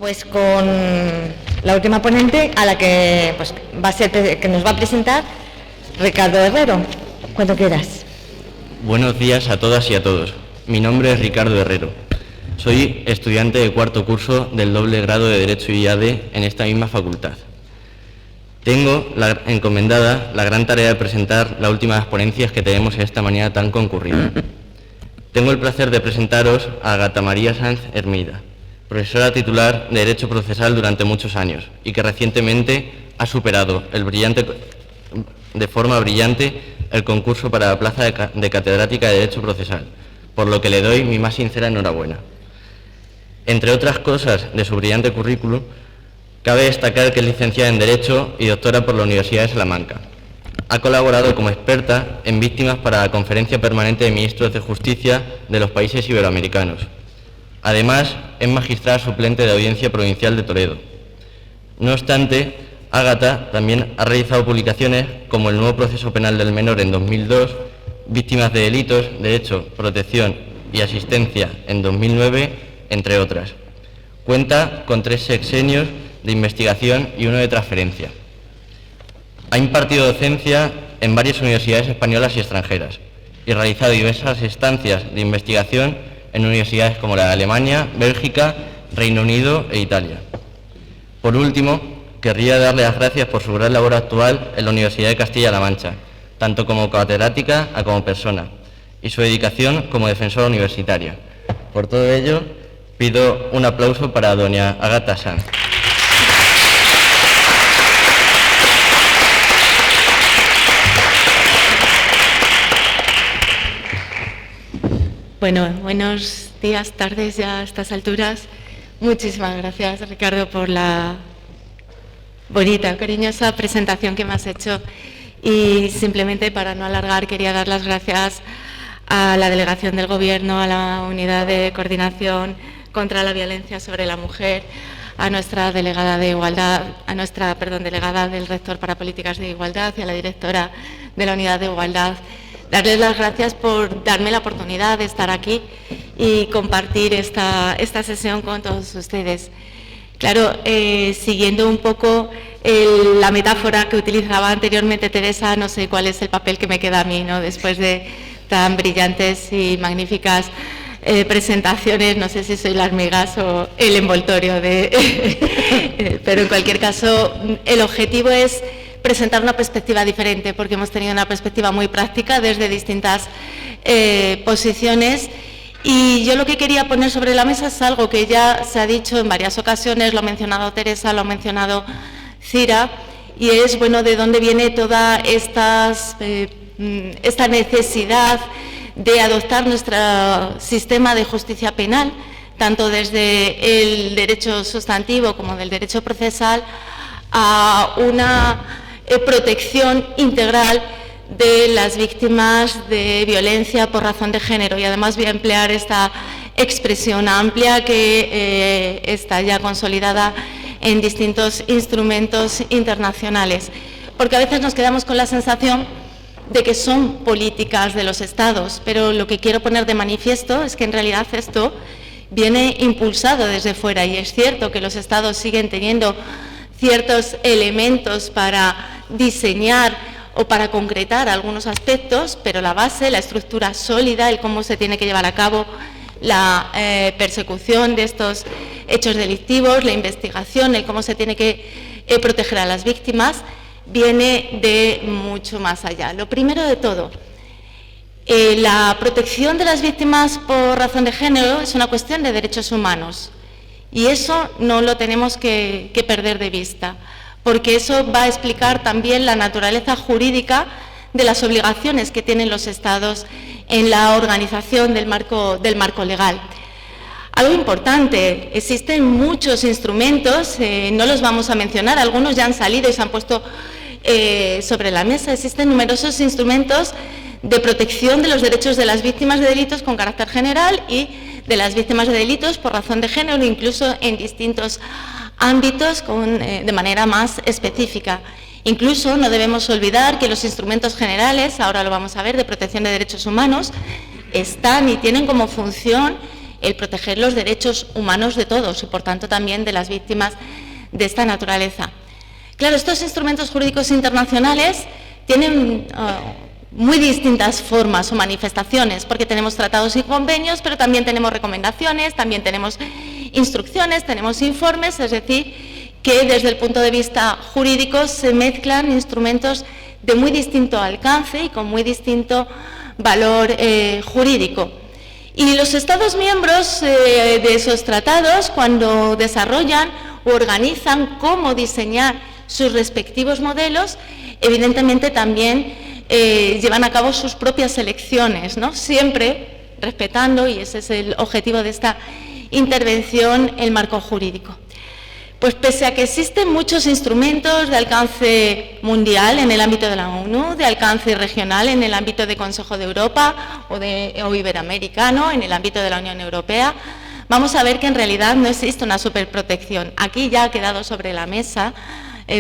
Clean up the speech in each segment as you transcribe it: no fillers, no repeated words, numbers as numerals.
Pues con la última ponente, a la que pues, que nos va a presentar Ricardo Herrero, cuando quieras. Buenos días a todas y a todos. Mi nombre es Ricardo Herrero. Soy estudiante de cuarto curso del doble grado de Derecho y AD en esta misma facultad. Tengo encomendada la gran tarea de presentar las últimas ponencias que tenemos en esta mañana tan concurrida. Tengo el placer de presentaros a Ágata María Sanz Hermida, profesora titular de Derecho Procesal durante muchos años y que recientemente ha superado de forma brillante el concurso para la plaza de catedrática de Derecho Procesal, por lo que le doy mi más sincera enhorabuena. Entre otras cosas de su brillante currículum, cabe destacar que es licenciada en Derecho y doctora por la Universidad de Salamanca. Ha colaborado como experta en víctimas para la Conferencia Permanente de Ministros de Justicia de los países iberoamericanos. Además, es magistrada suplente de Audiencia Provincial de Toledo. No obstante, Ágata también ha realizado publicaciones como El nuevo proceso penal del menor en 2002, Víctimas de delitos, derecho, protección y asistencia en 2009, entre otras. Cuenta con 3 sexenios de investigación y 1 de transferencia. Ha impartido docencia en varias universidades españolas y extranjeras y realizado diversas estancias de investigación en universidades como la de Alemania, Bélgica, Reino Unido e Italia. Por último, querría darle las gracias por su gran labor actual en la Universidad de Castilla-La Mancha, tanto como catedrática como persona, y su dedicación como defensora universitaria. Por todo ello, pido un aplauso para doña Ágata Sanz. Bueno, buenos días, tardes ya a estas alturas. Muchísimas gracias, Ricardo, por la bonita, cariñosa presentación que me has hecho. Y simplemente, para no alargar, quería dar las gracias a la delegación del Gobierno, a la Unidad de Coordinación contra la Violencia sobre la Mujer, a nuestra delegada de Igualdad, delegada del Rector para Políticas de Igualdad y a la directora de la Unidad de Igualdad. Darles las gracias por darme la oportunidad de estar aquí y compartir esta sesión con todos ustedes. Claro, siguiendo un poco la metáfora que utilizaba anteriormente Teresa, no sé cuál es el papel que me queda a mí, ¿no? Después de tan brillantes y magníficas presentaciones, no sé si soy las migas o el envoltorio pero en cualquier caso, el objetivo es presentar una perspectiva diferente, porque hemos tenido una perspectiva muy práctica desde distintas posiciones, y yo lo que quería poner sobre la mesa es algo que ya se ha dicho en varias ocasiones, lo ha mencionado Teresa, lo ha mencionado Cira, y es, bueno, de dónde viene toda esta necesidad de adoptar nuestro sistema de justicia penal, tanto desde el derecho sustantivo como del derecho procesal, a una protección integral de las víctimas de violencia por razón de género. Y además voy a emplear esta expresión amplia que está ya consolidada en distintos instrumentos internacionales, porque a veces nos quedamos con la sensación de que son políticas de los Estados, pero lo que quiero poner de manifiesto es que en realidad esto viene impulsado desde fuera, y es cierto que los Estados siguen teniendo ciertos elementos para diseñar o para concretar algunos aspectos, pero la base, la estructura sólida, el cómo se tiene que llevar a cabo la persecución de estos hechos delictivos, la investigación, el cómo se tiene que proteger a las víctimas, viene de mucho más allá. Lo primero de todo, la protección de las víctimas por razón de género es una cuestión de derechos humanos. Y eso no lo tenemos que perder de vista, porque eso va a explicar también la naturaleza jurídica de las obligaciones que tienen los Estados en la organización del marco legal. Algo importante, existen muchos instrumentos, no los vamos a mencionar, algunos ya han salido y se han puesto sobre la mesa. Existen numerosos instrumentos de protección de los derechos de las víctimas de delitos con carácter general y de las víctimas de delitos por razón de género, incluso en distintos ámbitos de manera más específica. Incluso no debemos olvidar que los instrumentos generales, ahora lo vamos a ver, de protección de derechos humanos, están y tienen como función el proteger los derechos humanos de todos y, por tanto, también de las víctimas de esta naturaleza. Claro, estos instrumentos jurídicos internacionales tienen muy distintas formas o manifestaciones, porque tenemos tratados y convenios, pero también tenemos recomendaciones, también tenemos instrucciones, tenemos informes, es decir, que desde el punto de vista jurídico se mezclan instrumentos de muy distinto alcance y con muy distinto valor jurídico. Y los Estados miembros de esos tratados, cuando desarrollan o organizan cómo diseñar sus respectivos modelos, evidentemente también llevan a cabo sus propias selecciones, ¿no? Siempre respetando, y ese es el objetivo de esta intervención, el marco jurídico. Pues pese a que existen muchos instrumentos de alcance mundial en el ámbito de la ONU, de alcance regional en el ámbito del Consejo de Europa o iberoamericano en el ámbito de la Unión Europea, vamos a ver que en realidad no existe una superprotección. Aquí ya ha quedado sobre la mesa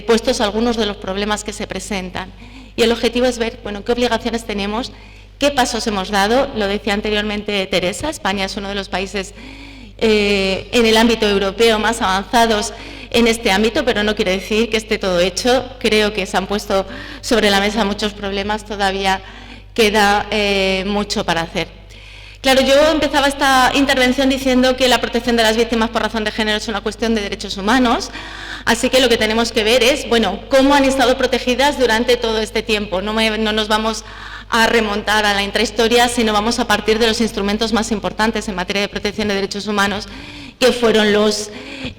puestos algunos de los problemas que se presentan. Y el objetivo es ver, bueno, qué obligaciones tenemos, qué pasos hemos dado. Lo decía anteriormente Teresa, España es uno de los países en el ámbito europeo más avanzados en este ámbito, pero no quiere decir que esté todo hecho. Creo que se han puesto sobre la mesa muchos problemas, todavía queda mucho para hacer. Claro, yo empezaba esta intervención diciendo que la protección de las víctimas por razón de género es una cuestión de derechos humanos, así que lo que tenemos que ver es, bueno, cómo han estado protegidas durante todo este tiempo. No nos vamos a remontar a la intrahistoria, sino vamos a partir de los instrumentos más importantes en materia de protección de derechos humanos, que fueron los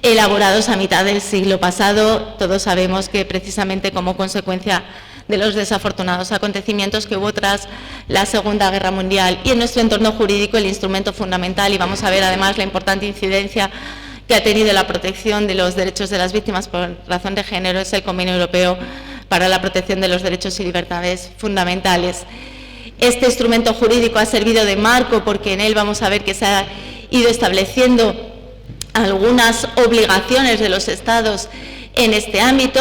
elaborados a mitad del siglo pasado. Todos sabemos que precisamente como consecuencia de los desafortunados acontecimientos que hubo tras la Segunda Guerra Mundial, y en nuestro entorno jurídico el instrumento fundamental, y vamos a ver además la importante incidencia que ha tenido la protección de los derechos de las víctimas por razón de género, es el Convenio Europeo para la Protección de los Derechos y Libertades Fundamentales. Este instrumento jurídico ha servido de marco porque en él vamos a ver que se ha ido estableciendo algunas obligaciones de los Estados en este ámbito,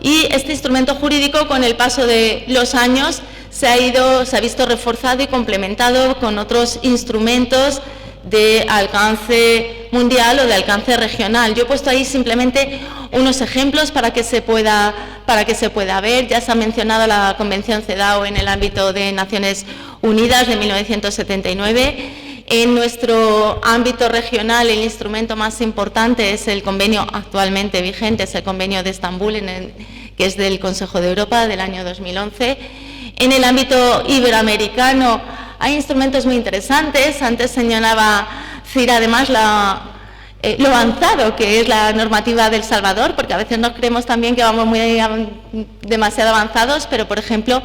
y este instrumento jurídico con el paso de los años se ha visto reforzado y complementado con otros instrumentos de alcance mundial o de alcance regional. Yo he puesto ahí simplemente unos ejemplos para que se pueda ver. Ya se ha mencionado la Convención CEDAW en el ámbito de Naciones Unidas de 1979. En nuestro ámbito regional el instrumento más importante es el convenio actualmente vigente, es el convenio de Estambul, que es del Consejo de Europa del año 2011. En el ámbito iberoamericano hay instrumentos muy interesantes. Antes señalaba Cira además lo avanzado que es la normativa del Salvador, porque a veces nos creemos también que vamos demasiado avanzados, pero por ejemplo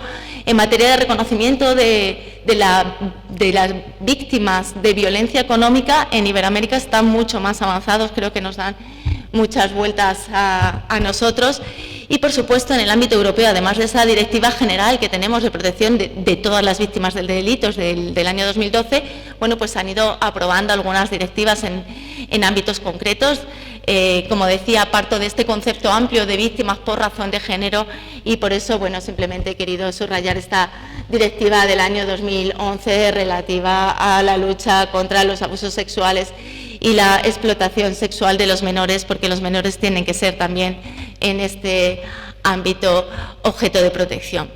en materia de reconocimiento de las víctimas de violencia económica en Iberoamérica están mucho más avanzados, creo que nos dan muchas vueltas a nosotros. Y por supuesto en el ámbito europeo, además de esa directiva general que tenemos de protección de todas las víctimas de delitos del año 2012, bueno, pues han ido aprobando algunas directivas en ámbitos concretos. Como decía, parto de este concepto amplio de víctimas por razón de género, y por eso, bueno, simplemente he querido subrayar esta directiva del año 2011 relativa a la lucha contra los abusos sexuales y la explotación sexual de los menores, porque los menores tienen que ser también en este ámbito objeto de protección.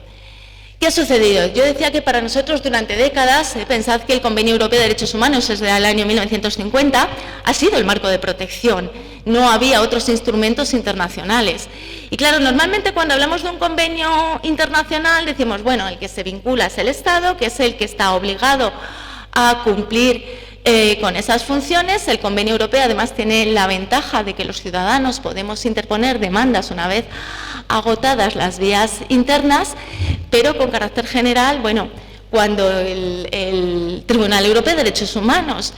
¿Qué ha sucedido? Yo decía que para nosotros durante décadas, pensad que el Convenio Europeo de Derechos Humanos desde el año 1950 ha sido el marco de protección, no había otros instrumentos internacionales. Y claro, normalmente cuando hablamos de un convenio internacional decimos, bueno, el que se vincula es el Estado, que es el que está obligado a cumplir con esas funciones. El Convenio Europeo además tiene la ventaja de que los ciudadanos podemos interponer demandas una vez agotadas las vías internas, pero con carácter general, bueno, cuando el Tribunal Europeo de Derechos Humanos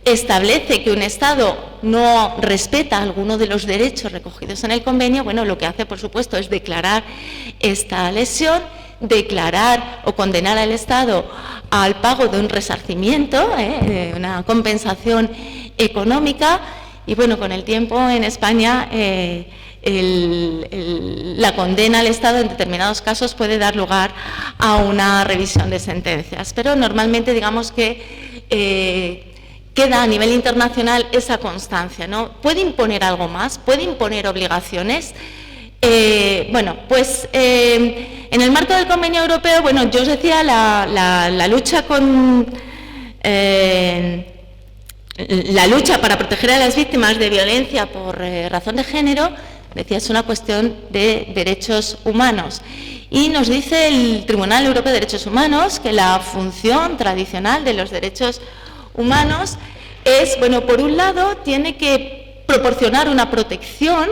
establece que un Estado no respeta alguno de los derechos recogidos en el convenio, bueno, lo que hace, por supuesto, es declarar esta lesión, declarar o condenar al Estado al pago de un resarcimiento, una compensación económica, y bueno, con el tiempo en España la condena al Estado en determinados casos puede dar lugar a una revisión de sentencias, pero normalmente digamos que queda a nivel internacional esa constancia, ¿no? ¿Puede imponer algo más? ¿Puede imponer obligaciones? En el marco del convenio europeo, yo os decía, la lucha para proteger a las víctimas de violencia por razón de género, decía, es una cuestión de derechos humanos. Y nos dice el Tribunal Europeo de Derechos Humanos que la función tradicional de los derechos humanos es, por un lado, tiene que proporcionar una protección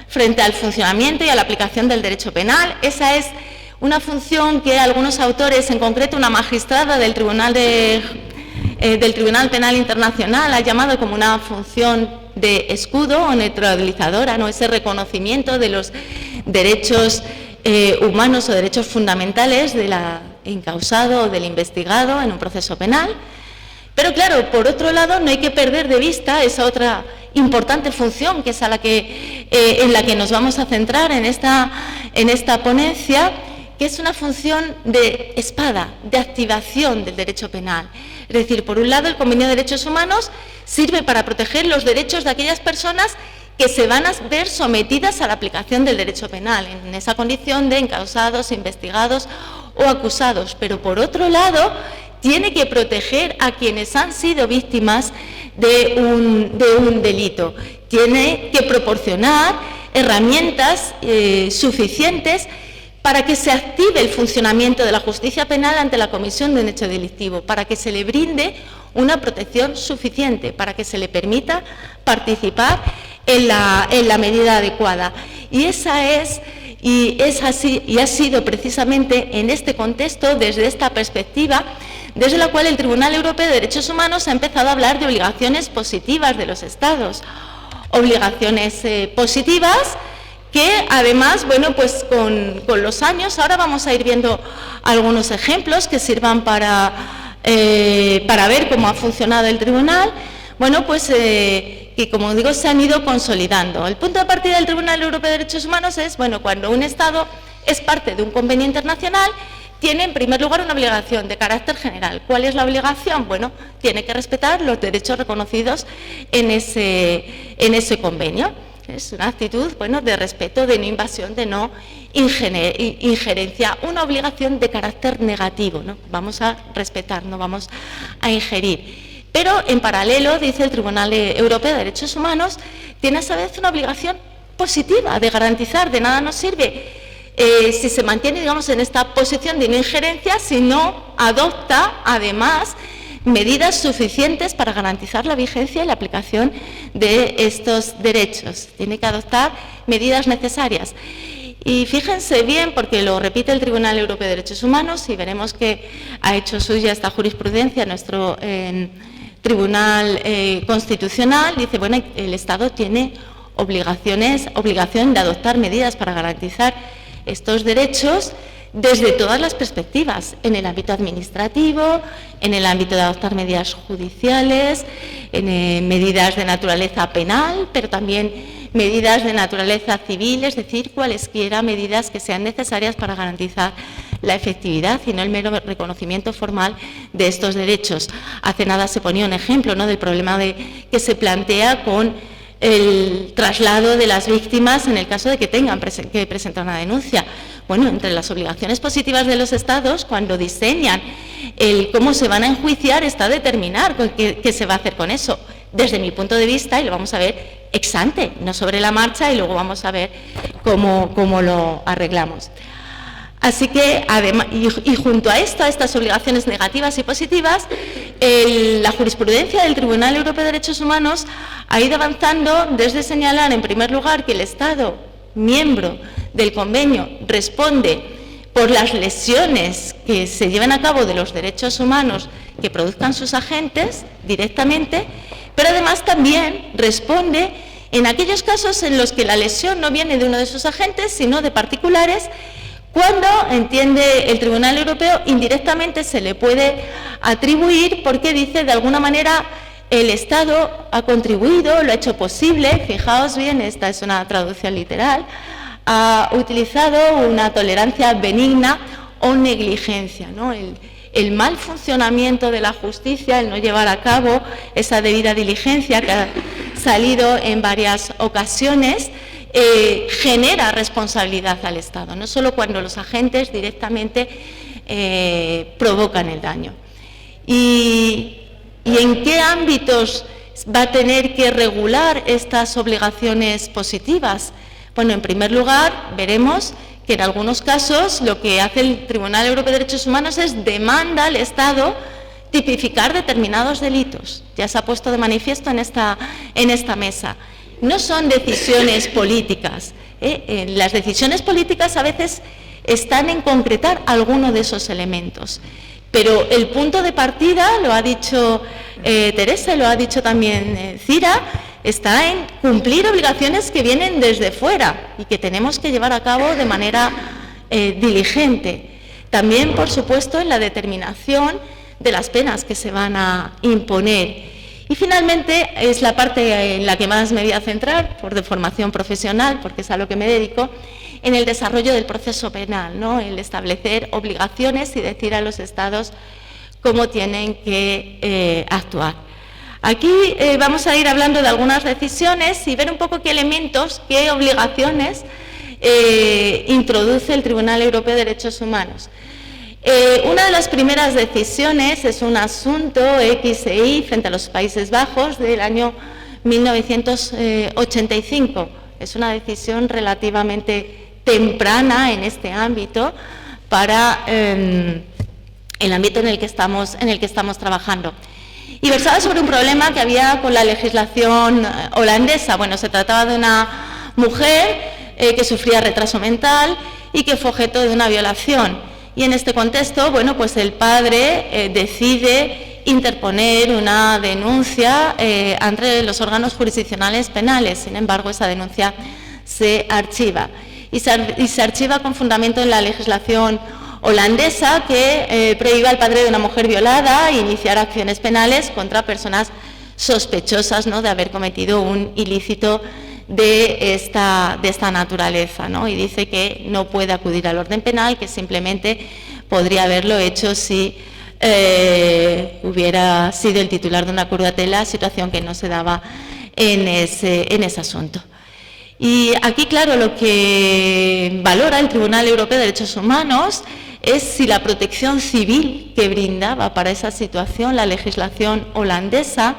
frente al funcionamiento y a la aplicación del derecho penal. Esa es una función que algunos autores, en concreto una magistrada del Tribunal Penal Internacional, ha llamado como una función de escudo o neutralizadora, ¿no? Ese reconocimiento de los derechos humanos o derechos fundamentales del encausado o del investigado en un proceso penal. Pero claro, por otro lado, no hay que perder de vista esa otra importante función, que es en la que nos vamos a centrar en esta ponencia, que es una función de espada, de activación del derecho penal. Es decir, por un lado, el Convenio de Derechos Humanos sirve para proteger los derechos de aquellas personas que se van a ver sometidas a la aplicación del derecho penal, en esa condición de encausados, investigados o acusados. Pero por otro lado, tiene que proteger a quienes han sido víctimas de un delito. Tiene que proporcionar herramientas suficientes para que se active el funcionamiento de la justicia penal ante la comisión de un hecho delictivo, para que se le brinde una protección suficiente, para que se le permita participar en la medida adecuada. Y ha sido precisamente en este contexto, desde esta perspectiva, desde la cual el Tribunal Europeo de Derechos Humanos ha empezado a hablar de obligaciones positivas de los Estados. Obligaciones positivas que además, con los años, ahora vamos a ir viendo algunos ejemplos que sirvan para ver cómo ha funcionado el tribunal, que como digo, se han ido consolidando. El punto de partida del Tribunal Europeo de Derechos Humanos es, cuando un Estado es parte de un convenio internacional, tiene en primer lugar una obligación de carácter general. ¿Cuál es la obligación? Tiene que respetar los derechos reconocidos en ese convenio. Es una actitud, de respeto, de no invasión, de no injerencia, una obligación de carácter negativo, ¿no? Vamos a respetar, no vamos a ingerir. Pero en paralelo, dice el Tribunal Europeo de Derechos Humanos, tiene a su vez una obligación positiva de garantizar. De nada nos sirve si se mantiene, digamos, en esta posición de no injerencia, si no adopta, además, medidas suficientes para garantizar la vigencia y la aplicación de estos derechos. Tiene que adoptar medidas necesarias. Y fíjense bien, porque lo repite el Tribunal Europeo de Derechos Humanos, y veremos que ha hecho suya esta jurisprudencia nuestro Tribunal Constitucional, dice, el Estado tiene obligación de adoptar medidas para garantizar estos derechos desde todas las perspectivas, en el ámbito administrativo, en el ámbito de adoptar medidas judiciales, en medidas de naturaleza penal, pero también medidas de naturaleza civil, es decir, cualesquiera medidas que sean necesarias para garantizar la efectividad y no el mero reconocimiento formal de estos derechos. Hace nada se ponía un ejemplo, ¿no?, del problema que se plantea con el traslado de las víctimas en el caso de que tengan que presentar una denuncia. Entre las obligaciones positivas de los Estados, cuando diseñan cómo se van a enjuiciar, está determinar qué se va a hacer con eso. Desde mi punto de vista, y lo vamos a ver ex ante, no sobre la marcha, y luego vamos a ver cómo lo arreglamos. Así que, además, y junto a estas obligaciones negativas y positivas, la jurisprudencia del Tribunal Europeo de Derechos Humanos ha ido avanzando desde señalar, en primer lugar, que el Estado miembro del convenio responde por las lesiones que se lleven a cabo de los derechos humanos que produzcan sus agentes directamente, pero además también responde en aquellos casos en los que la lesión no viene de uno de sus agentes, sino de particulares, cuando, entiende el Tribunal Europeo, indirectamente se le puede atribuir porque dice, de alguna manera, el Estado ha contribuido, lo ha hecho posible, fijaos bien, esta es una traducción literal, ha utilizado una tolerancia benigna o negligencia, ¿no? el mal funcionamiento de la justicia, el no llevar a cabo esa debida diligencia que ha salido en varias ocasiones, genera responsabilidad al Estado, no solo cuando los agentes directamente provocan el daño. ¿Y en qué ámbitos va a tener que regular estas obligaciones positivas? Bueno, en primer lugar, veremos que en algunos casos lo que hace el Tribunal Europeo de Derechos Humanos es demanda al Estado tipificar determinados delitos. Ya se ha puesto de manifiesto en esta mesa. No son decisiones políticas. Las decisiones políticas a veces están en concretar alguno de esos elementos. Pero el punto de partida, lo ha dicho Teresa y lo ha dicho también Cira, está en cumplir obligaciones que vienen desde fuera y que tenemos que llevar a cabo de manera diligente. También, por supuesto, en la determinación de las penas que se van a imponer. Y finalmente, es la parte en la que más me voy a centrar, por de formación profesional, porque es a lo que me dedico, en el desarrollo del proceso penal, ¿no? El establecer obligaciones y decir a los Estados cómo tienen que actuar. Aquí vamos a ir hablando de algunas decisiones y ver un poco qué elementos, qué obligaciones introduce el Tribunal Europeo de Derechos Humanos. Una de las primeras decisiones es un asunto XEI frente a los Países Bajos del año 1985. Es una decisión relativamente temprana en este ámbito para el ámbito en el que estamos trabajando. Y versaba sobre un problema que había con la legislación holandesa. Bueno, se trataba de una mujer que sufría retraso mental y que fue objeto de una violación. Y en este contexto, bueno, pues el padre decide interponer una denuncia ante los órganos jurisdiccionales penales. Sin embargo, esa denuncia se archiva. Y se archiva con fundamento en la legislación holandesa que prohíbe al padre de una mujer violada iniciar acciones penales contra personas sospechosas, ¿no?, de haber cometido un ilícito de esta naturaleza, ¿no? Y dice que no puede acudir al orden penal, que simplemente podría haberlo hecho si hubiera sido el titular de una curatela, situación que no se daba en ese asunto. Y aquí, claro, lo que valora el Tribunal Europeo de Derechos Humanos es si la protección civil que brindaba para esa situación la legislación holandesa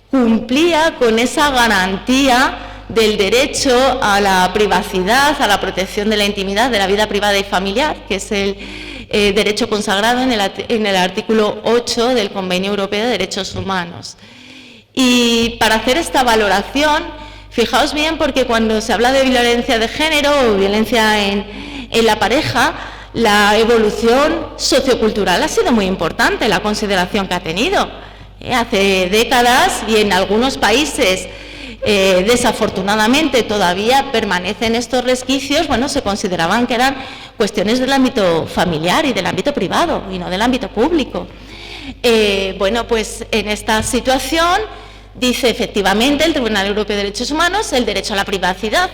cumplía con esa garantía del derecho a la privacidad, a la protección de la intimidad, de la vida privada y familiar, que es el derecho consagrado en el artículo 8 del Convenio Europeo de Derechos Humanos. Y para hacer esta valoración, fijaos bien, porque cuando se habla de violencia de género o violencia en la pareja, la evolución sociocultural ha sido muy importante, la consideración que ha tenido. Hace décadas y en algunos países desafortunadamente todavía permanecen estos resquicios, bueno, se consideraban que eran cuestiones del ámbito familiar y del ámbito privado y no del ámbito público. Bueno, pues en esta situación dice efectivamente el Tribunal Europeo de Derechos Humanos, el derecho a la privacidad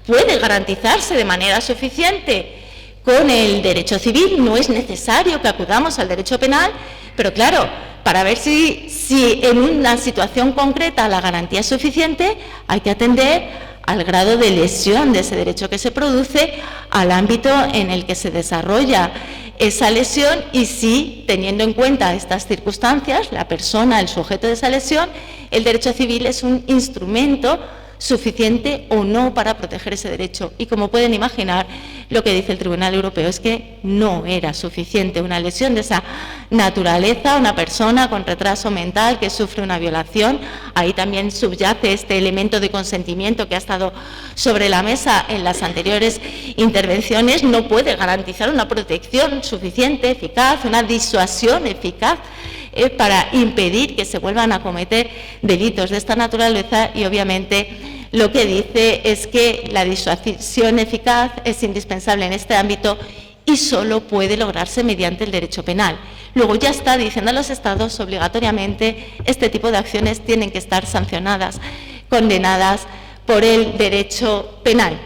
puede garantizarse de manera suficiente con el derecho civil, no es necesario que acudamos al derecho penal, pero claro, para ver si en una situación concreta la garantía es suficiente, hay que atender al grado de lesión de ese derecho que se produce, al ámbito en el que se desarrolla esa lesión y si, teniendo en cuenta estas circunstancias, la persona, el sujeto de esa lesión, el derecho civil es un instrumento suficiente o no para proteger ese derecho. Y como pueden imaginar, lo que dice el Tribunal Europeo es que no era suficiente una lesión de esa naturaleza, una persona con retraso mental que sufre una violación. Ahí también subyace este elemento de consentimiento que ha estado sobre la mesa en las anteriores intervenciones. No puede garantizar una protección suficiente, eficaz, una disuasión eficaz para impedir que se vuelvan a cometer delitos de esta naturaleza y obviamente lo que dice es que la disuasión eficaz es indispensable en este ámbito y solo puede lograrse mediante el derecho penal. Luego ya está diciendo a los Estados obligatoriamente este tipo de acciones tienen que estar sancionadas, condenadas por el derecho penal.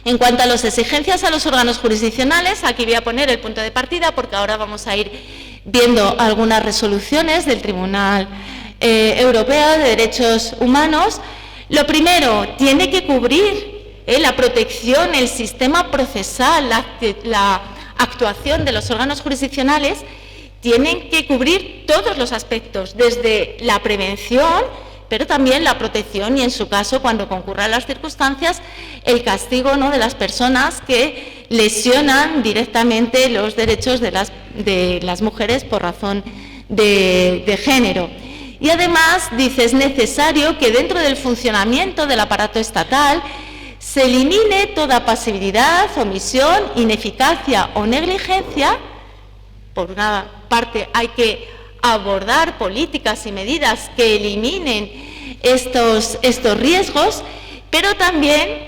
En cuanto a las exigencias a los órganos jurisdiccionales, aquí voy a poner el punto de partida porque ahora vamos a ir viendo algunas resoluciones del Tribunal Europeo de Derechos Humanos. Lo primero, tiene que cubrir la protección, el sistema procesal, la actuación de los órganos jurisdiccionales, tienen que cubrir todos los aspectos, desde la prevención, pero también la protección y, en su caso, cuando concurran las circunstancias, el castigo, ¿no?, de las personas que lesionan directamente los derechos de las mujeres por razón de género. Y además, dice, es necesario que dentro del funcionamiento del aparato estatal se elimine toda pasividad, omisión, ineficacia o negligencia. Por una parte, hay que abordar políticas y medidas que eliminen estos riesgos, pero también,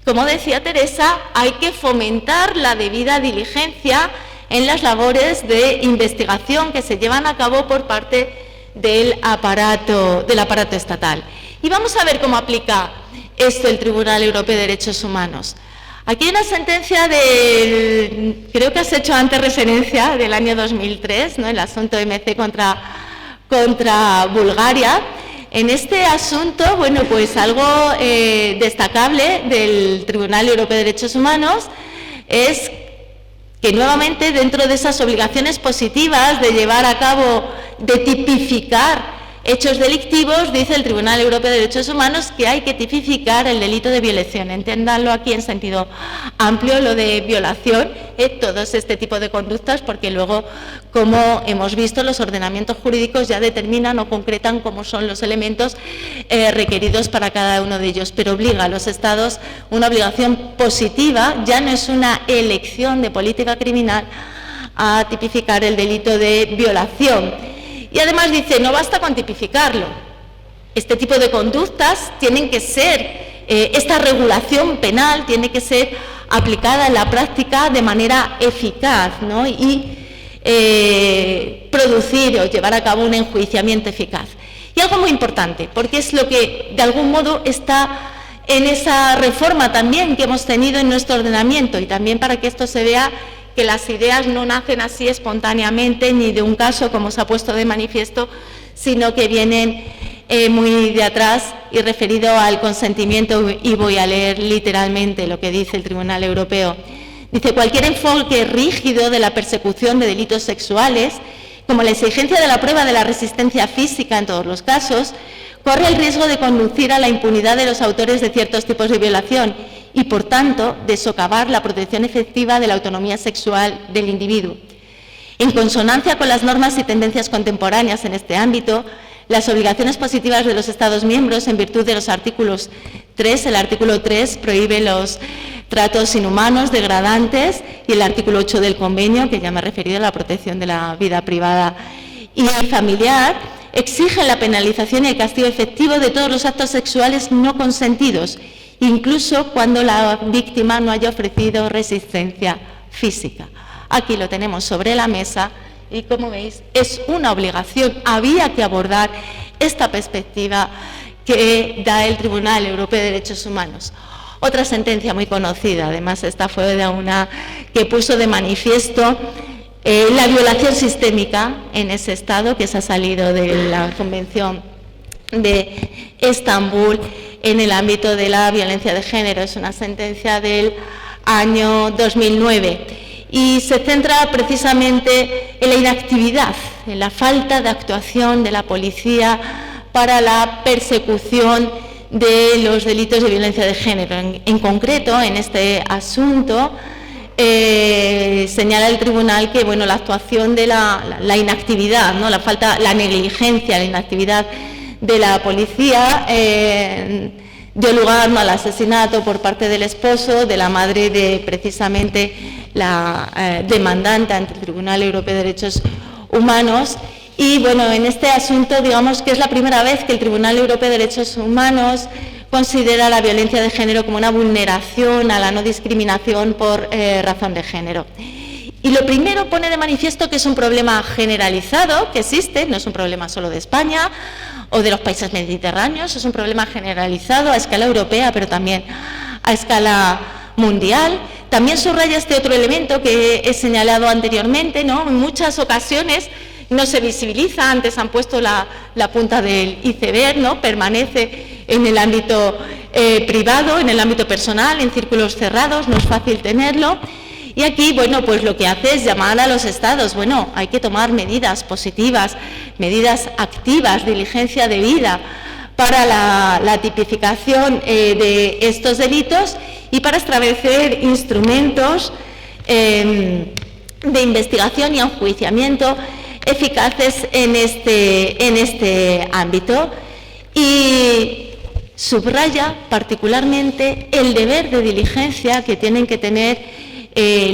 como decía Teresa, hay que fomentar la debida diligencia en las labores de investigación que se llevan a cabo por parte del aparato estatal. Y vamos a ver cómo aplica esto el Tribunal Europeo de Derechos Humanos. Aquí hay una sentencia creo que has hecho antes referencia, del año 2003, ¿no?, el asunto MC contra Bulgaria. En este asunto, bueno, pues algo destacable del Tribunal Europeo de Derechos Humanos es que nuevamente, dentro de esas obligaciones positivas de llevar a cabo, de tipificar hechos delictivos, dice el Tribunal Europeo de Derechos Humanos que hay que tipificar el delito de violación. Entiéndanlo aquí en sentido amplio, lo de violación, todos este tipo de conductas, porque luego, como hemos visto, los ordenamientos jurídicos ya determinan o concretan cómo son los elementos requeridos para cada uno de ellos, pero obliga a los Estados, una obligación positiva, ya no es una elección de política criminal, a tipificar el delito de violación. Y además dice, no basta con tipificarlo. Este tipo de conductas tienen que ser, esta regulación penal tiene que ser aplicada en la práctica de manera eficaz, ¿no?, y producir o llevar a cabo un enjuiciamiento eficaz. Y algo muy importante, porque es lo que de algún modo está en esa reforma también que hemos tenido en nuestro ordenamiento, y también para que esto se vea que las ideas no nacen así espontáneamente, ni de un caso, como se ha puesto de manifiesto, sino que vienen muy de atrás y referido al consentimiento, y voy a leer literalmente lo que dice el Tribunal Europeo. Dice, cualquier enfoque rígido de la persecución de delitos sexuales, como la exigencia de la prueba de la resistencia física en todos los casos, corre el riesgo de conducir a la impunidad de los autores de ciertos tipos de violación y, por tanto, de socavar la protección efectiva de la autonomía sexual del individuo. En consonancia con las normas y tendencias contemporáneas en este ámbito, las obligaciones positivas de los Estados miembros, en virtud de los artículos 3, el artículo 3 prohíbe los tratos inhumanos, degradantes, y el artículo 8 del convenio, que ya me he referido a la protección de la vida privada y familiar, exigen la penalización y el castigo efectivo de todos los actos sexuales no consentidos, incluso cuando la víctima no haya ofrecido resistencia física. Aquí lo tenemos sobre la mesa y, como veis, es una obligación. Había que abordar esta perspectiva que da el Tribunal Europeo de Derechos Humanos. Otra sentencia muy conocida, además esta fue de una que puso de manifiesto la violación sistémica en ese Estado, que se ha salido de la Convención de Estambul en el ámbito de la violencia de género. Es una sentencia del año 2009 y se centra precisamente en la inactividad, en la falta de actuación de la policía para la persecución de los delitos de violencia de género. En concreto, en este asunto, señala el tribunal que, bueno, la actuación de la inactividad, ¿no?, la negligencia, la inactividad de la policía dio lugar, ¿no?, al asesinato por parte del esposo de la madre de precisamente la demandante ante el Tribunal Europeo de Derechos Humanos. Y bueno, en este asunto, digamos que es la primera vez que el Tribunal Europeo de Derechos Humanos considera la violencia de género como una vulneración a la no discriminación por razón de género. Y lo primero, pone de manifiesto que es un problema generalizado, que existe, no es un problema solo de España o de los países mediterráneos, es un problema generalizado a escala europea, pero también a escala mundial. También subraya este otro elemento que he señalado anteriormente, ¿no? En muchas ocasiones no se visibiliza, antes han puesto la punta del iceberg, ¿no? Permanece en el ámbito privado, en el ámbito personal, en círculos cerrados, no es fácil tenerlo. Y aquí, bueno, pues lo que hace es llamar a los Estados, bueno, hay que tomar medidas positivas, medidas activas, diligencia debida para la tipificación de estos delitos y para establecer instrumentos de investigación y enjuiciamiento eficaces en este ámbito. Y subraya particularmente el deber de diligencia que tienen que tener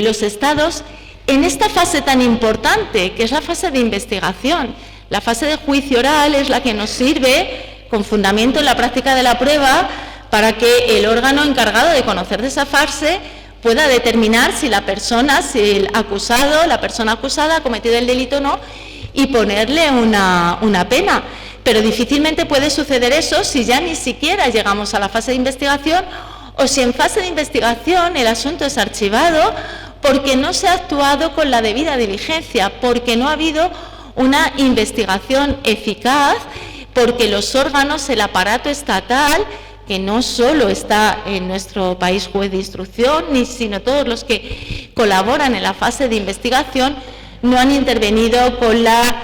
los Estados en esta fase tan importante, que es la fase de investigación. La fase de juicio oral es la que nos sirve con fundamento en la práctica de la prueba para que el órgano encargado de conocer de esa fase pueda determinar si la persona, si el acusado, la persona acusada ha cometido el delito o no y ponerle una pena. Pero difícilmente puede suceder eso si ya ni siquiera llegamos a la fase de investigación o si en fase de investigación el asunto es archivado porque no se ha actuado con la debida diligencia, porque no ha habido una investigación eficaz, porque los órganos, el aparato estatal, que no solo está en nuestro país juez de instrucción, sino todos los que colaboran en la fase de investigación, no han intervenido con la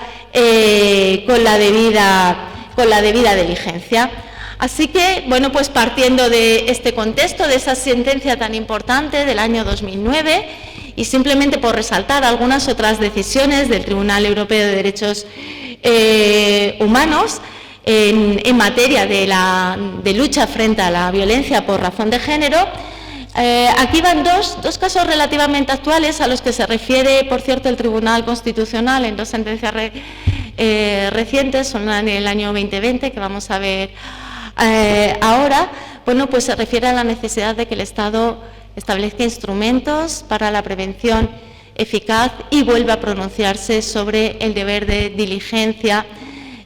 debida diligencia. Así que, bueno, pues partiendo de este contexto, de esa sentencia tan importante del año 2009, y simplemente por resaltar algunas otras decisiones del Tribunal Europeo de Derechos Humanos en materia de lucha frente a la violencia por razón de género, aquí van dos casos relativamente actuales a los que se refiere, por cierto, el Tribunal Constitucional en dos sentencias recientes, son en el año 2020, que vamos a ver ahora. Bueno, pues se refiere a la necesidad de que el Estado establezca instrumentos para la prevención eficaz y vuelva a pronunciarse sobre el deber de diligencia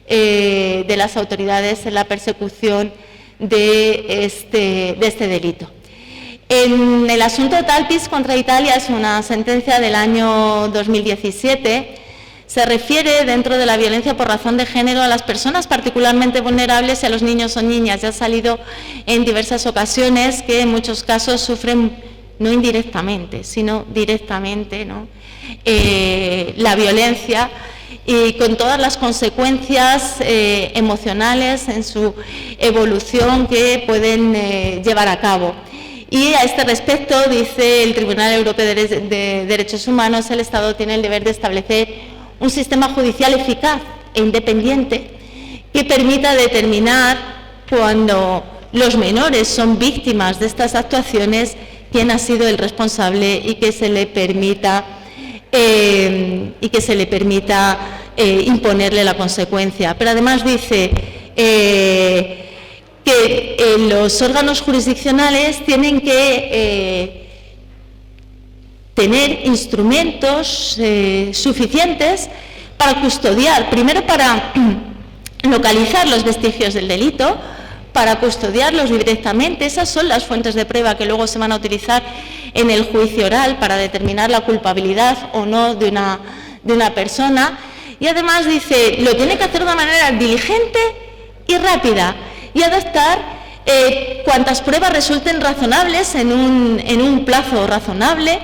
de las autoridades en la persecución de este delito. En el asunto de Talpis contra Italia, es una sentencia del año 2017, se refiere, dentro de la violencia por razón de género, a las personas particularmente vulnerables y a los niños o niñas. Ya ha salido en diversas ocasiones que en muchos casos sufren, no indirectamente, sino directamente, ¿no?, la violencia, y con todas las consecuencias emocionales en su evolución que pueden llevar a cabo. Y a este respecto, dice el Tribunal Europeo de Derechos Humanos, el Estado tiene el deber de establecer un sistema judicial eficaz e independiente que permita determinar, cuando los menores son víctimas de estas actuaciones, quién ha sido el responsable y que se le permita imponerle la consecuencia. Pero además dice que los órganos jurisdiccionales tienen que tener instrumentos suficientes para custodiar, primero para localizar los vestigios del delito, para custodiarlos directamente. Esas son las fuentes de prueba que luego se van a utilizar en el juicio oral para determinar la culpabilidad o no de una persona. Y además dice, lo tiene que hacer de una manera diligente y rápida y adaptar cuantas pruebas resulten razonables en un plazo razonable,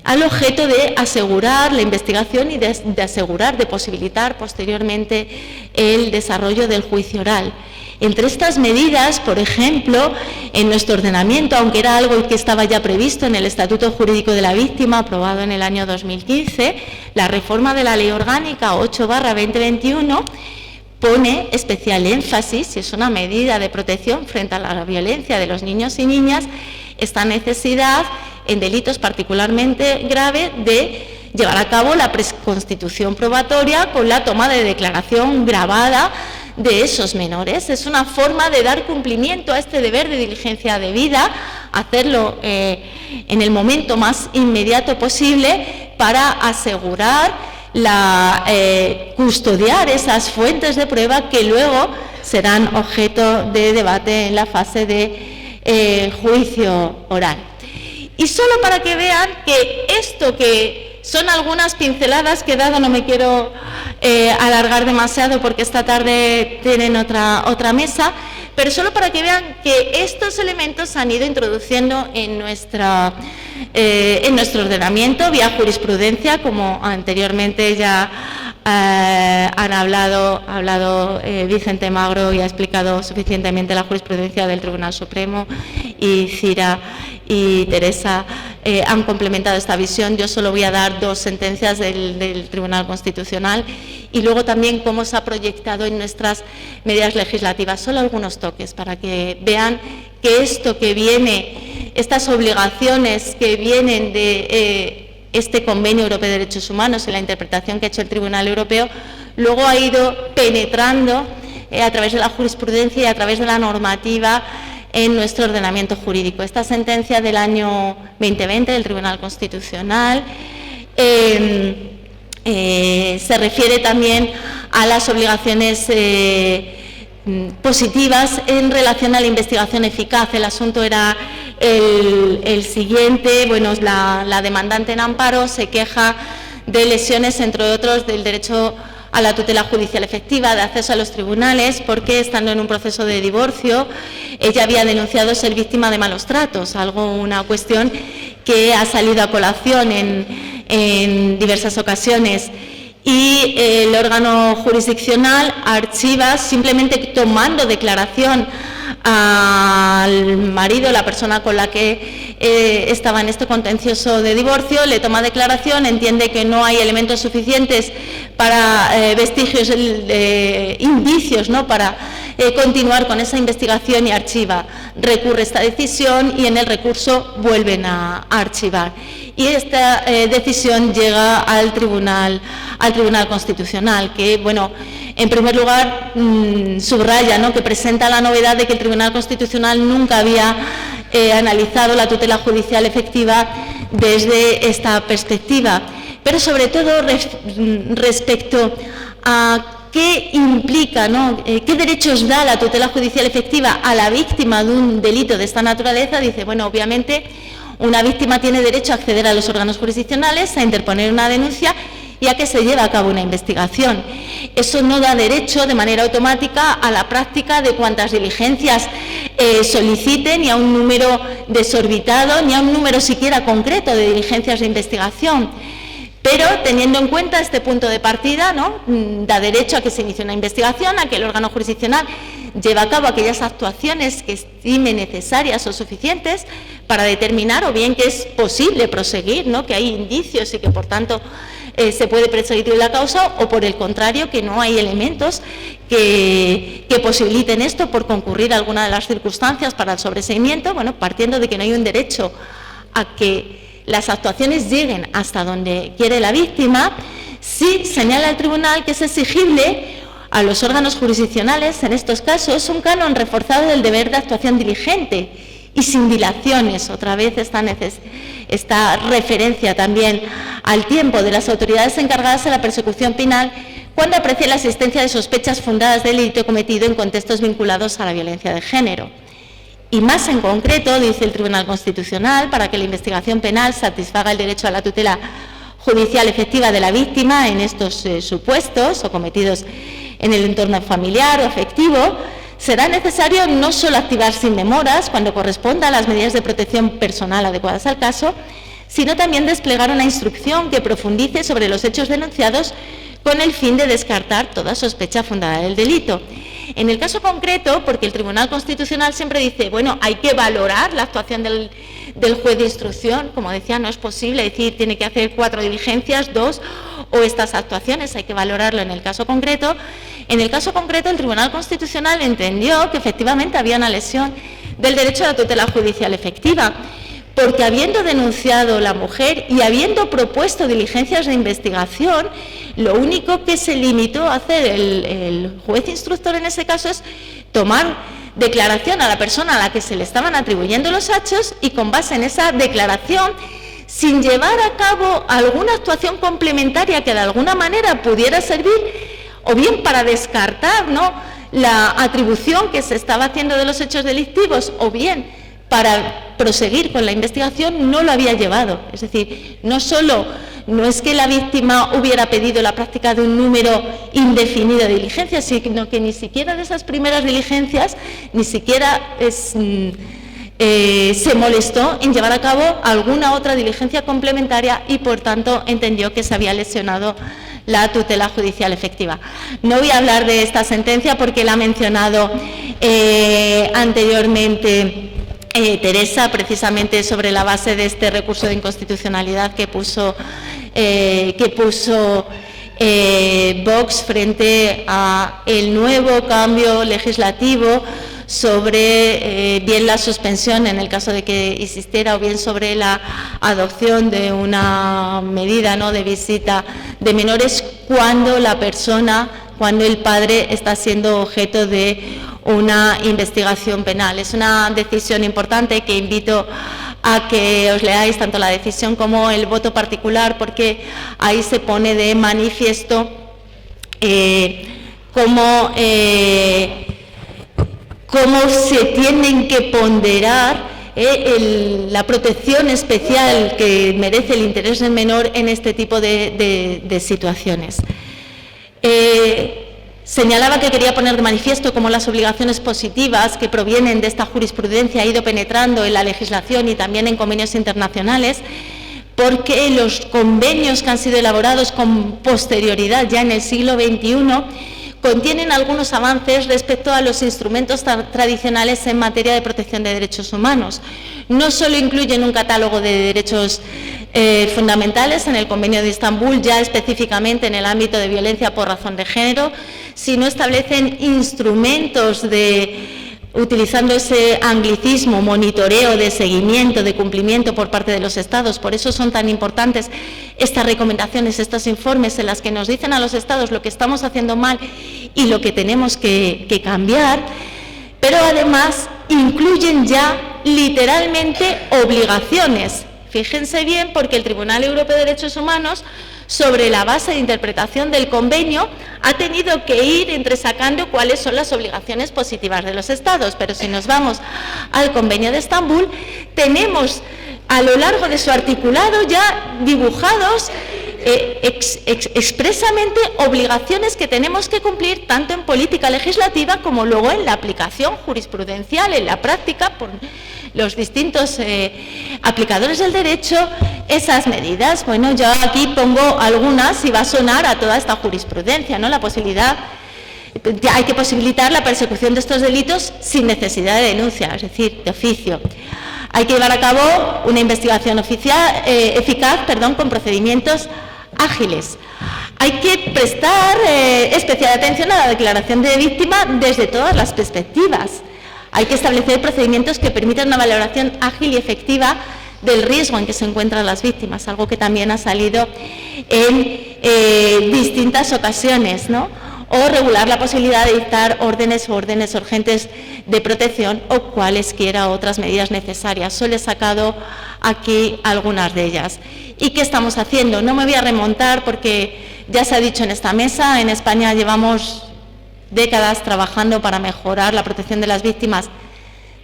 al objeto de asegurar la investigación y de asegurar, de posibilitar posteriormente el desarrollo del juicio oral. Entre estas medidas, por ejemplo, en nuestro ordenamiento, aunque era algo que estaba ya previsto en el Estatuto Jurídico de la Víctima, aprobado en el año 2015, la reforma de la Ley Orgánica 8/2021 pone especial énfasis, y es una medida de protección frente a la violencia de los niños y niñas, esta necesidad en delitos particularmente graves de llevar a cabo la preconstitución probatoria con la toma de declaración grabada de esos menores. Es una forma de dar cumplimiento a este deber de diligencia debida, hacerlo en el momento más inmediato posible para asegurar custodiar esas fuentes de prueba que luego serán objeto de debate en la fase de juicio oral. Y solo para que vean que esto que son algunas pinceladas que he dado, no me quiero alargar demasiado porque esta tarde tienen otra mesa, pero solo para que vean que estos elementos se han ido introduciendo en nuestro ordenamiento vía jurisprudencia, como anteriormente ya han hablado Vicente Magro y ha explicado suficientemente la jurisprudencia del Tribunal Supremo, y Cira y Teresa han complementado esta visión. Yo solo voy a dar 2 sentencias del Tribunal Constitucional y luego también cómo se ha proyectado en nuestras medidas legislativas. Solo algunos toques para que vean que esto que viene, estas obligaciones que vienen de este Convenio Europeo de Derechos Humanos y la interpretación que ha hecho el Tribunal Europeo, luego ha ido penetrando a través de la jurisprudencia y a través de la normativa en nuestro ordenamiento jurídico. Esta sentencia del año 2020 del Tribunal Constitucional se refiere también a las obligaciones positivas en relación a la investigación eficaz. El asunto era el siguiente. Bueno, la demandante en amparo se queja de lesiones, entre otros, del derecho a la tutela judicial efectiva, de acceso a los tribunales, porque estando en un proceso de divorcio, ella había denunciado ser víctima de malos tratos, una cuestión que ha salido a colación en diversas ocasiones. Y el órgano jurisdiccional archiva, simplemente tomando declaración al marido, la persona con la que estaba en este contencioso de divorcio, le toma declaración, entiende que no hay elementos suficientes para vestigios, indicios, ¿no?, para continuar con esa investigación, y archiva. Recurre esta decisión y en el recurso vuelven a archivar. Y esta decisión llega al Tribunal Constitucional, que, bueno, en primer lugar subraya, ¿no?, que presenta la novedad de que el Tribunal Constitucional nunca había analizado la tutela judicial efectiva desde esta perspectiva, pero sobre todo respecto a qué implica, ¿no?, qué derechos da la tutela judicial efectiva a la víctima de un delito de esta naturaleza. Dice, bueno, obviamente una víctima tiene derecho a acceder a los órganos jurisdiccionales, a interponer una denuncia y a que se lleve a cabo una investigación. Eso no da derecho de manera automática a la práctica de cuantas diligencias solicite, ni a un número desorbitado, ni a un número siquiera concreto de diligencias de investigación. Pero, teniendo en cuenta este punto de partida, ¿no?, da derecho a que se inicie una investigación, a que el órgano jurisdiccional lleve a cabo aquellas actuaciones que estime necesarias o suficientes para determinar o bien que es posible proseguir, ¿no?, que hay indicios y que, por tanto, se puede perseguir la causa, o por el contrario, que no hay elementos que posibiliten esto por concurrir alguna de las circunstancias para el sobreseimiento. Bueno, partiendo de que no hay un derecho a que las actuaciones lleguen hasta donde quiere la víctima, sí señala el tribunal que es exigible a los órganos jurisdiccionales, en estos casos, un canon reforzado del deber de actuación diligente y sin dilaciones. Otra vez esta referencia también al tiempo de las autoridades encargadas de la persecución penal cuando aprecia la existencia de sospechas fundadas del delito cometido en contextos vinculados a la violencia de género. Y más en concreto, dice el Tribunal Constitucional, para que la investigación penal satisfaga el derecho a la tutela judicial efectiva de la víctima en estos supuestos o cometidos en el entorno familiar o afectivo, será necesario no solo activar sin demoras cuando corresponda las medidas de protección personal adecuadas al caso, sino también desplegar una instrucción que profundice sobre los hechos denunciados con el fin de descartar toda sospecha fundada del delito. En el caso concreto, porque el Tribunal Constitucional siempre dice, bueno, hay que valorar la actuación del juez de instrucción, como decía, no es posible decir tiene que hacer 4 diligencias, 2 o estas actuaciones, hay que valorarlo en el caso concreto. En el caso concreto, el Tribunal Constitucional entendió que efectivamente había una lesión del derecho a la tutela judicial efectiva, porque habiendo denunciado la mujer y habiendo propuesto diligencias de investigación, lo único que se limitó a hacer el juez instructor en ese caso es tomar declaración a la persona a la que se le estaban atribuyendo los hechos y, con base en esa declaración, sin llevar a cabo alguna actuación complementaria que de alguna manera pudiera servir o bien para descartar, ¿no?, la atribución que se estaba haciendo de los hechos delictivos, o bien para proseguir con la investigación no lo había llevado. Es decir, no es que la víctima hubiera pedido la práctica de un número indefinido de diligencias, sino que ni siquiera de esas primeras diligencias, ni siquiera se molestó en llevar a cabo alguna otra diligencia complementaria y, por tanto, entendió que se había lesionado la tutela judicial efectiva. No voy a hablar de esta sentencia porque la ha mencionado anteriormente Teresa, precisamente sobre la base de este recurso de inconstitucionalidad que puso Vox frente a el nuevo cambio legislativo sobre bien la suspensión en el caso de que existiera o bien sobre la adopción de una medida, ¿no?, de visita de menores cuando el padre está siendo objeto de una investigación penal. Es una decisión importante que invito a que os leáis tanto la decisión como el voto particular, porque ahí se pone de manifiesto cómo se tienen que ponderar la protección especial que merece el interés del menor en este tipo de situaciones. Señalaba que quería poner de manifiesto cómo las obligaciones positivas que provienen de esta jurisprudencia han ido penetrando en la legislación y también en convenios internacionales, porque los convenios que han sido elaborados con posterioridad ya en el siglo XXI contienen algunos avances respecto a los instrumentos tradicionales en materia de protección de derechos humanos. No solo incluyen un catálogo de derechos fundamentales en el Convenio de Estambul, ya específicamente en el ámbito de violencia por razón de género, sino establecen instrumentos utilizando ese anglicismo, monitoreo de seguimiento, de cumplimiento por parte de los Estados. Por eso son tan importantes estas recomendaciones, estos informes en las que nos dicen a los Estados lo que estamos haciendo mal y lo que tenemos que cambiar, pero además incluyen ya literalmente obligaciones. Fíjense bien, porque el Tribunal Europeo de Derechos Humanos, sobre la base de interpretación del convenio, ha tenido que ir entresacando cuáles son las obligaciones positivas de los Estados. Pero si nos vamos al Convenio de Estambul, tenemos a lo largo de su articulado ya dibujados expresamente obligaciones que tenemos que cumplir tanto en política legislativa como luego en la aplicación jurisprudencial, en la práctica, por los distintos aplicadores del derecho, esas medidas. Bueno, yo aquí pongo algunas y va a sonar a toda esta jurisprudencia, ¿no? La posibilidad, hay que posibilitar la persecución de estos delitos sin necesidad de denuncia, es decir, de oficio. Hay que llevar a cabo una investigación eficaz, con procedimientos ágiles. Hay que prestar especial atención a la declaración de víctima desde todas las perspectivas. Hay que establecer procedimientos que permitan una valoración ágil y efectiva del riesgo en que se encuentran las víctimas, algo que también ha salido en distintas ocasiones, ¿no? O regular la posibilidad de dictar órdenes urgentes de protección o cualesquiera otras medidas necesarias. Solo he sacado aquí algunas de ellas. ¿Y qué estamos haciendo? No me voy a remontar porque ya se ha dicho en esta mesa, en España llevamos décadas trabajando para mejorar la protección de las víctimas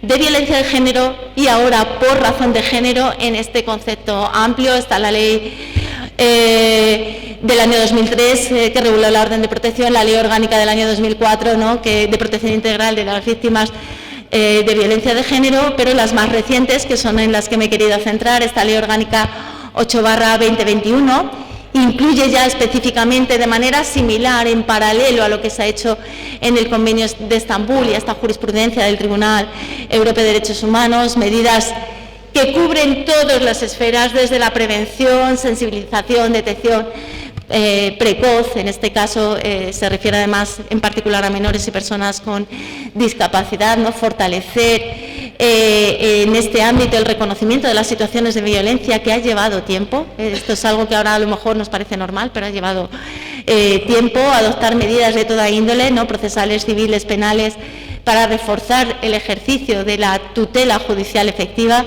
de violencia de género y ahora por razón de género. En este concepto amplio está la ley del año 2003 que reguló la orden de protección, la ley orgánica del año 2004, ¿no?, de protección integral de las víctimas de violencia de género, pero las más recientes, que son en las que me he querido centrar, esta ley orgánica 8/2021, incluye ya específicamente de manera similar, en paralelo a lo que se ha hecho en el Convenio de Estambul y a esta jurisprudencia del Tribunal Europeo de Derechos Humanos, medidas que cubren todas las esferas, desde la prevención, sensibilización, detección precoz. En este caso se refiere además en particular a menores y personas con discapacidad, ¿no? Fortalecer en este ámbito el reconocimiento de las situaciones de violencia, que ha llevado tiempo. Esto es algo que ahora a lo mejor nos parece normal, pero ha llevado tiempo. Adoptar medidas de toda índole, ¿no?, procesales, civiles, penales, para reforzar el ejercicio de la tutela judicial efectiva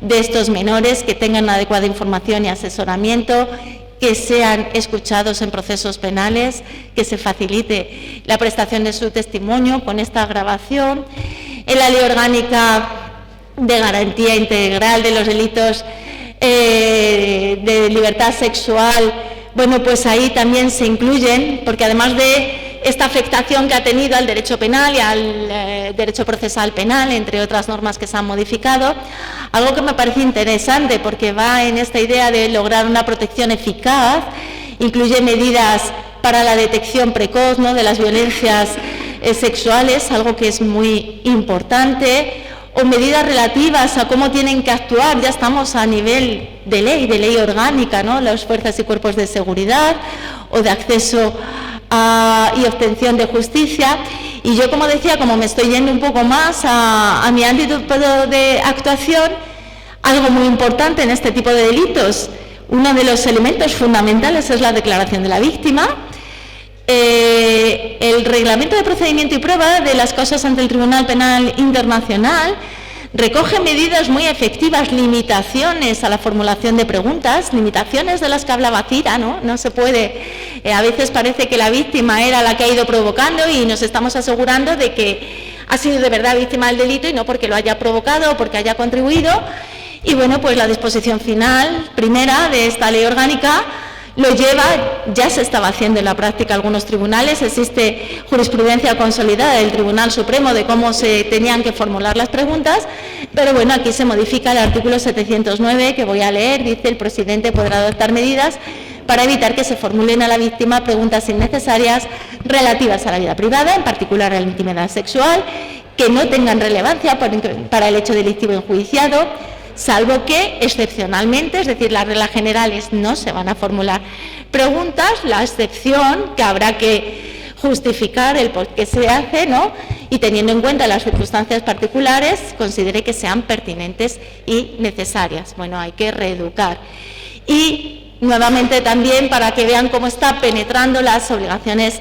de estos menores, que tengan una adecuada información y asesoramiento, que sean escuchados en procesos penales, que se facilite la prestación de su testimonio con esta grabación. En la Ley Orgánica de garantía integral de los delitos de libertad sexual, bueno, pues ahí también se incluyen, porque además de esta afectación que ha tenido al derecho penal y al derecho procesal penal, entre otras normas que se han modificado, algo que me parece interesante porque va en esta idea de lograr una protección eficaz, incluye medidas para la detección precoz, ¿no?, de las violencias sexuales, algo que es muy importante, o medidas relativas a cómo tienen que actuar, ya estamos a nivel de ley orgánica, ¿no?, las fuerzas y cuerpos de seguridad o de acceso y obtención de justicia. Y yo, como decía, como me estoy yendo un poco más a mi ámbito de actuación, algo muy importante en este tipo de delitos, uno de los elementos fundamentales es la declaración de la víctima. El reglamento de procedimiento y prueba de las causas ante el Tribunal Penal Internacional recoge medidas muy efectivas, limitaciones a la formulación de preguntas, limitaciones de las que hablaba Cira, ¿no? No se puede, a veces parece que la víctima era la que ha ido provocando y nos estamos asegurando de que ha sido de verdad víctima del delito y no porque lo haya provocado o porque haya contribuido. Y bueno, pues la disposición final primera de esta ley orgánica lo lleva, ya se estaba haciendo en la práctica algunos tribunales, existe jurisprudencia consolidada del Tribunal Supremo de cómo se tenían que formular las preguntas, pero bueno, aquí se modifica el artículo 709, que voy a leer, dice: el presidente podrá adoptar medidas para evitar que se formulen a la víctima preguntas innecesarias relativas a la vida privada, en particular a la intimidad sexual, que no tengan relevancia para el hecho delictivo enjuiciado, salvo que excepcionalmente, es decir, las reglas generales no se van a formular preguntas, la excepción que habrá que justificar el por qué se hace, ¿no?, y teniendo en cuenta las circunstancias particulares, considere que sean pertinentes y necesarias. Bueno, hay que reeducar. Y nuevamente también, para que vean cómo está penetrando las obligaciones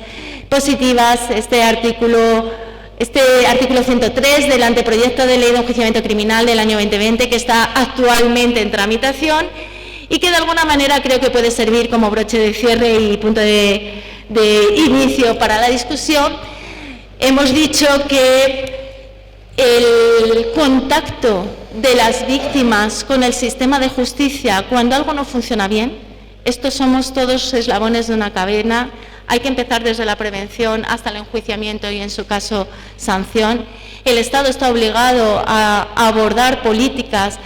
positivas, este artículo 103 del anteproyecto de ley de enjuiciamiento criminal del año 2020, que está actualmente en tramitación y que de alguna manera creo que puede servir como broche de cierre y punto de inicio para la discusión. Hemos dicho que el contacto de las víctimas con el sistema de justicia, cuando algo no funciona bien, estos somos todos eslabones de una cadena. Hay que empezar desde la prevención hasta el enjuiciamiento y, en su caso, sanción. El Estado está obligado a abordar políticas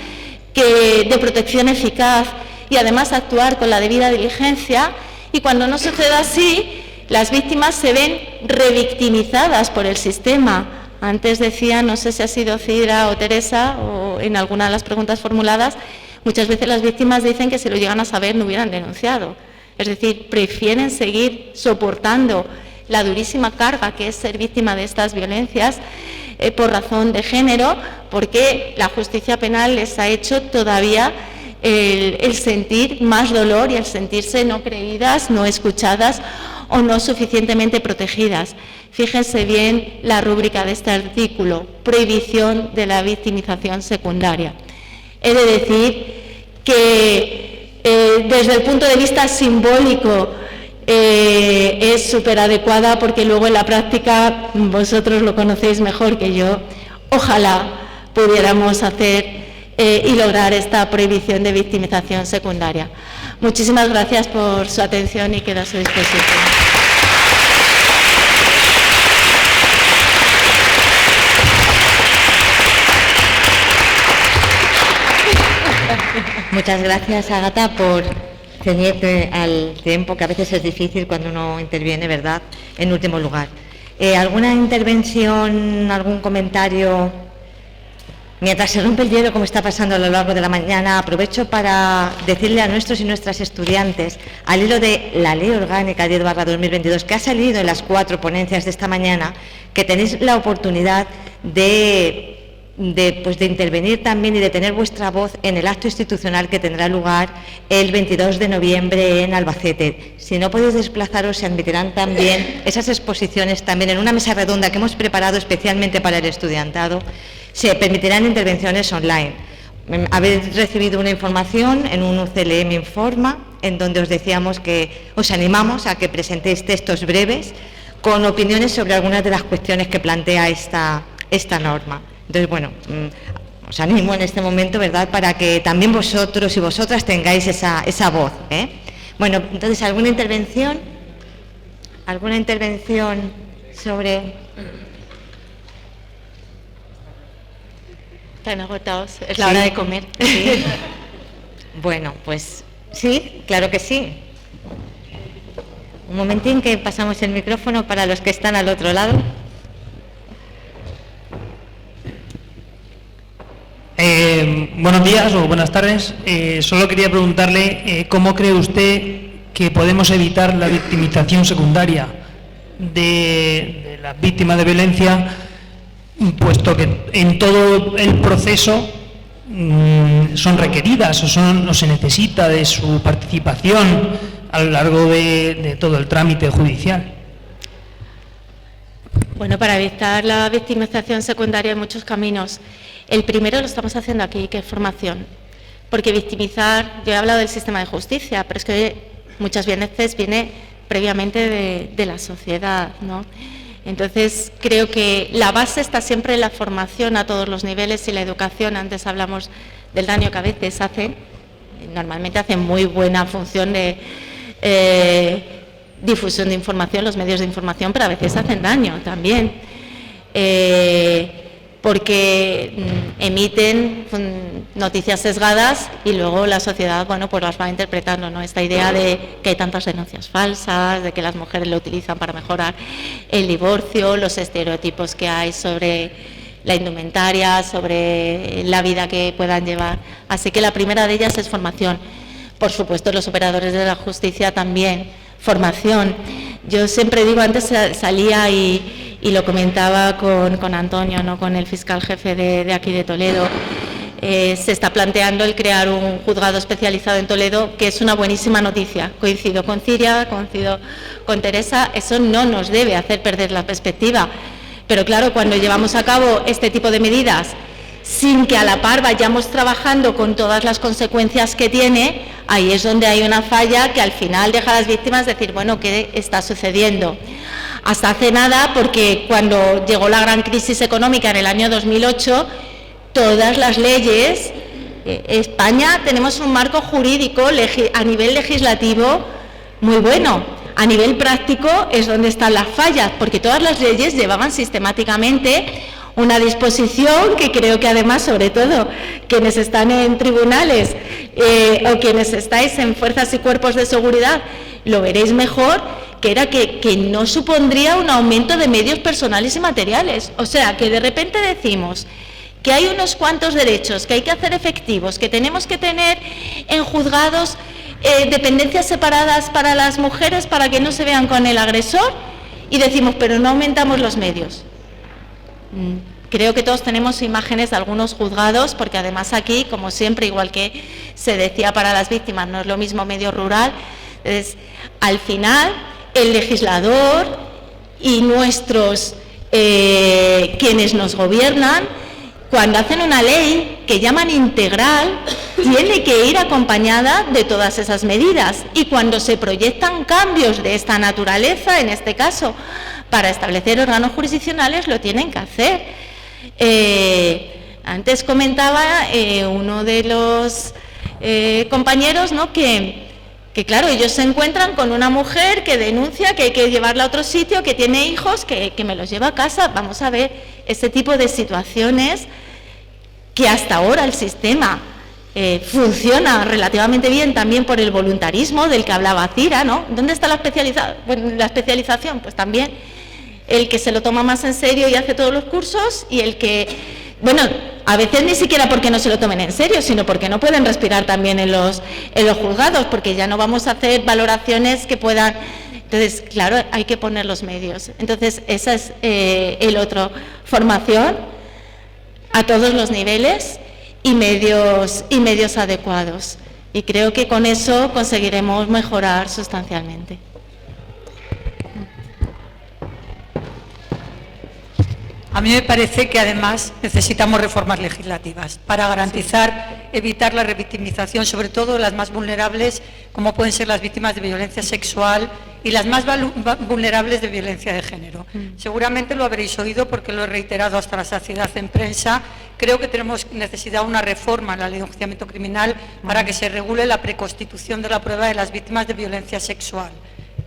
de protección eficaz y, además, actuar con la debida diligencia. Y cuando no suceda así, las víctimas se ven revictimizadas por el sistema. Antes decía, no sé si ha sido Cira o Teresa, o en alguna de las preguntas formuladas, muchas veces las víctimas dicen que si lo llegan a saber no hubieran denunciado. Es decir, prefieren seguir soportando la durísima carga que es ser víctima de estas violencias por razón de género, porque la justicia penal les ha hecho todavía el sentir más dolor y el sentirse no creídas, no escuchadas o no suficientemente protegidas. Fíjense bien la rúbrica de este artículo: prohibición de la victimización secundaria. He de decir que desde el punto de vista simbólico es súper adecuada, porque luego en la práctica, vosotros lo conocéis mejor que yo, ojalá pudiéramos hacer y lograr esta prohibición de victimización secundaria. Muchísimas gracias por su atención y quedo a su disposición. Muchas gracias, Ágata, por ceñirte al tiempo, que a veces es difícil cuando uno interviene, ¿verdad? En último lugar, ¿alguna intervención, algún comentario? Mientras se rompe el hielo, como está pasando a lo largo de la mañana, aprovecho para decirle a nuestros y nuestras estudiantes, al hilo de la Ley Orgánica 10/2022, que ha salido en las 4 ponencias de esta mañana, que tenéis la oportunidad de intervenir también y de tener vuestra voz en el acto institucional que tendrá lugar el 22 de noviembre en Albacete. Si no podéis desplazaros, se admitirán también esas exposiciones también en una mesa redonda que hemos preparado especialmente para el estudiantado. Se permitirán intervenciones online. Habéis recibido una información en un UCLM Informa, en donde os decíamos que os animamos a que presentéis textos breves con opiniones sobre algunas de las cuestiones que plantea esta norma. Entonces, bueno, os animo en este momento, ¿verdad?, para que también vosotros y vosotras tengáis esa voz, ¿eh? Bueno, entonces, ¿alguna intervención? ¿Alguna intervención sobre...? Están agotados, es la hora de comer. Sí. Bueno, pues sí, claro que sí. Un momentín que pasamos el micrófono para los que están al otro lado. Buenos días o buenas tardes. Solo quería preguntarle cómo cree usted que podemos evitar la victimización secundaria de las víctimas de violencia, puesto que en todo el proceso son requeridas o se necesita de su participación a lo largo de todo el trámite judicial. Bueno, para evitar la victimización secundaria hay muchos caminos. El primero lo estamos haciendo aquí, que es formación. Porque victimizar, yo he hablado del sistema de justicia, pero es que muchas veces viene previamente de la sociedad, ¿no? Entonces, creo que la base está siempre en la formación a todos los niveles y la educación. Antes hablamos del daño que a veces hacen, normalmente hacen muy buena función de difusión de información, los medios de información, pero a veces hacen daño también, porque emiten noticias sesgadas y luego la sociedad, bueno, pues las va interpretando, ¿no? Esta idea de que hay tantas denuncias falsas, de que las mujeres lo utilizan para mejorar el divorcio, los estereotipos que hay sobre la indumentaria, sobre la vida que puedan llevar. Así que la primera de ellas es formación. Por supuesto, los operadores de la justicia también, formación. Yo siempre digo, antes salía y lo comentaba con Antonio, ¿no?, con el fiscal jefe de aquí de Toledo, se está planteando el crear un juzgado especializado en Toledo, que es una buenísima noticia. Coincido con Ciria, coincido con Teresa, eso no nos debe hacer perder la perspectiva. Pero claro, cuando llevamos a cabo este tipo de medidas sin que a la par vayamos trabajando con todas las consecuencias que tiene, ahí es donde hay una falla que al final deja a las víctimas decir, bueno, ¿qué está sucediendo? Hasta hace nada, porque cuando llegó la gran crisis económica en el año 2008, todas las leyes, España tenemos un marco jurídico a nivel legislativo muy bueno. A nivel práctico es donde están las fallas, porque todas las leyes llevaban sistemáticamente una disposición que creo que además, sobre todo, quienes están en tribunales o quienes estáis en fuerzas y cuerpos de seguridad, lo veréis mejor, que era que no supondría un aumento de medios personales y materiales. O sea, que de repente decimos que hay unos cuantos derechos que hay que hacer efectivos, que tenemos que tener en juzgados dependencias separadas para las mujeres para que no se vean con el agresor, y decimos, pero no aumentamos los medios. Creo que todos tenemos imágenes de algunos juzgados, porque además aquí, como siempre, igual que se decía para las víctimas, no es lo mismo medio rural. Entonces, al final, el legislador y nuestros, quienes nos gobiernan, cuando hacen una ley que llaman integral, tiene que ir acompañada de todas esas medidas. Y cuando se proyectan cambios de esta naturaleza, en este caso, para establecer órganos jurisdiccionales, lo tienen que hacer. Antes comentaba uno de los compañeros, ¿no?, que claro, ellos se encuentran con una mujer que denuncia que hay que llevarla a otro sitio, que tiene hijos, que me los lleva a casa. Vamos a ver, este tipo de situaciones que hasta ahora el sistema funciona relativamente bien también por el voluntarismo del que hablaba Cira, ¿no? ¿Dónde está la especialización? Pues también el que se lo toma más en serio y hace todos los cursos, y el que, bueno, a veces ni siquiera porque no se lo tomen en serio, sino porque no pueden respirar también en los juzgados, porque ya no vamos a hacer valoraciones que puedan. Entonces, claro, hay que poner los medios. Entonces, esa es el otro, formación a todos los niveles y medios adecuados. Y creo que con eso conseguiremos mejorar sustancialmente. A mí me parece que además necesitamos reformas legislativas para garantizar, evitar la revictimización, sobre todo las más vulnerables, como pueden ser las víctimas de violencia sexual y las más vulnerables de violencia de género. Seguramente lo habréis oído, porque lo he reiterado hasta la saciedad en prensa, creo que tenemos necesidad de una reforma en la ley de enjuiciamiento criminal para que se regule la preconstitución de la prueba de las víctimas de violencia sexual.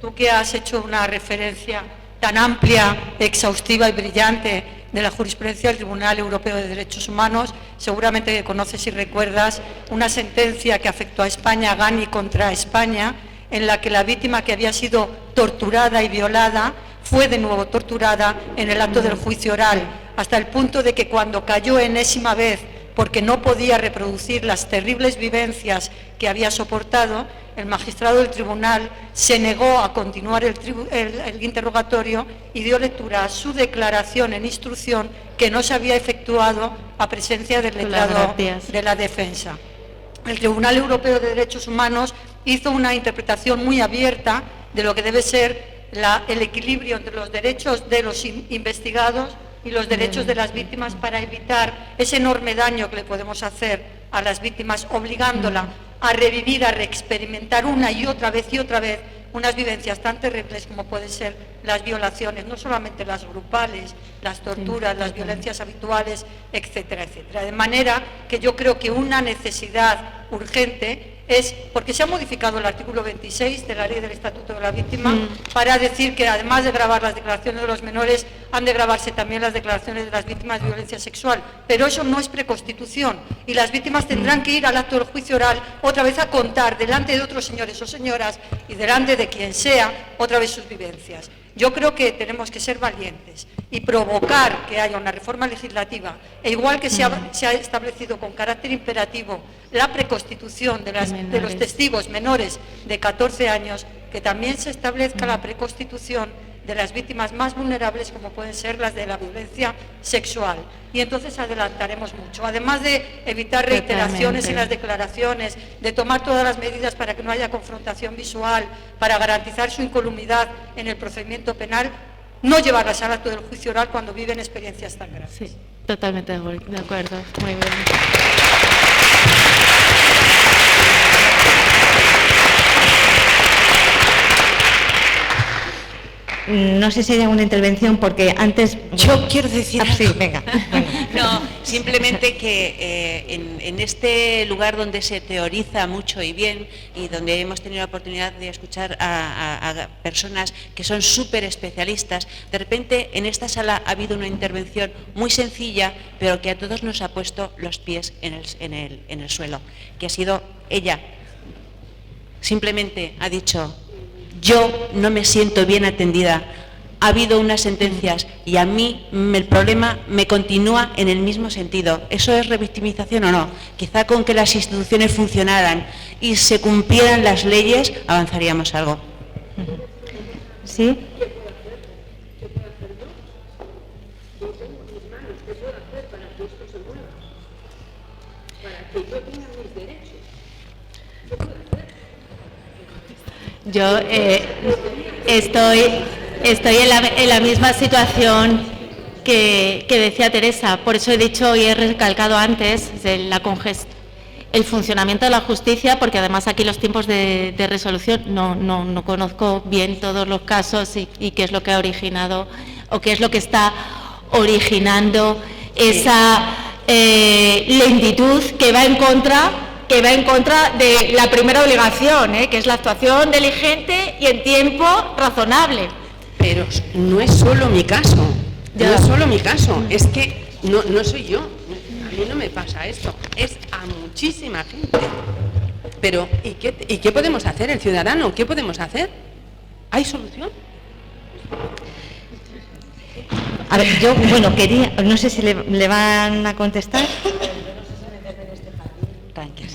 Tú que has hecho una referencia tan amplia, exhaustiva y brillante de la jurisprudencia del Tribunal Europeo de Derechos Humanos, seguramente que conoces y recuerdas una sentencia que afectó a España, Gani contra España, en la que la víctima que había sido torturada y violada fue de nuevo torturada en el acto del juicio oral, hasta el punto de que cuando cayó enésima vez porque no podía reproducir las terribles vivencias que había soportado, el magistrado del tribunal se negó a continuar el interrogatorio y dio lectura a su declaración en instrucción que no se había efectuado a presencia del letrado de la defensa. El Tribunal Europeo de Derechos Humanos hizo una interpretación muy abierta de lo que debe ser el equilibrio entre los derechos de los investigados y los derechos de las víctimas para evitar ese enorme daño que le podemos hacer a las víctimas, obligándola a revivir, a reexperimentar una y otra vez unas vivencias tan terribles como pueden ser las violaciones, no solamente las grupales, las torturas, las violencias habituales, etcétera, etcétera. De manera que yo creo que una necesidad urgente es, porque se ha modificado el artículo 26 de la Ley del Estatuto de la Víctima para decir que además de gravar las declaraciones de los menores, han de gravarse también las declaraciones de las víctimas de violencia sexual, pero eso no es preconstitución y las víctimas tendrán que ir al acto del juicio oral otra vez a contar delante de otros señores o señoras y delante de quien sea otra vez sus vivencias. Yo creo que tenemos que ser valientes y provocar que haya una reforma legislativa, e igual que se ha establecido con carácter imperativo la preconstitución de los testigos menores de 14 años, que también se establezca la preconstitución de las víctimas más vulnerables, como pueden ser las de la violencia sexual. Y entonces adelantaremos mucho. Además de evitar reiteraciones en las declaraciones, de tomar todas las medidas para que no haya confrontación visual, para garantizar su incolumnidad en el procedimiento penal, no llevarlas al acto del juicio oral cuando viven experiencias tan graves. Sí, totalmente de acuerdo. Muy bien. No sé si hay alguna intervención, porque antes... Yo quiero decir... sí, venga. No, simplemente que en este lugar donde se teoriza mucho y bien, y donde hemos tenido la oportunidad de escuchar a personas que son súper especialistas, de repente en esta sala ha habido una intervención muy sencilla, pero que a todos nos ha puesto los pies en el suelo, que ha sido ella. Simplemente ha dicho: yo no me siento bien atendida, ha habido unas sentencias y a mí el problema me continúa en el mismo sentido. ¿Eso es revictimización o no? Quizá con que las instituciones funcionaran y se cumplieran las leyes avanzaríamos algo. ¿Sí? Yo estoy en la misma situación que decía Teresa, por eso he dicho y he recalcado antes el funcionamiento de la justicia, porque además aquí los tiempos de resolución no conozco bien todos los casos y qué es lo que ha originado o qué es lo que está originando esa lentitud que va en contra de la primera obligación, que es la actuación diligente y en tiempo razonable. Pero no es solo mi caso, no es solo mi caso, es que no soy yo, a mí no me pasa esto, es a muchísima gente. Pero ¿y qué podemos hacer el ciudadano? ¿Qué podemos hacer? ¿Hay solución? A ver, yo, quería, no sé si le van a contestar. Tranquila.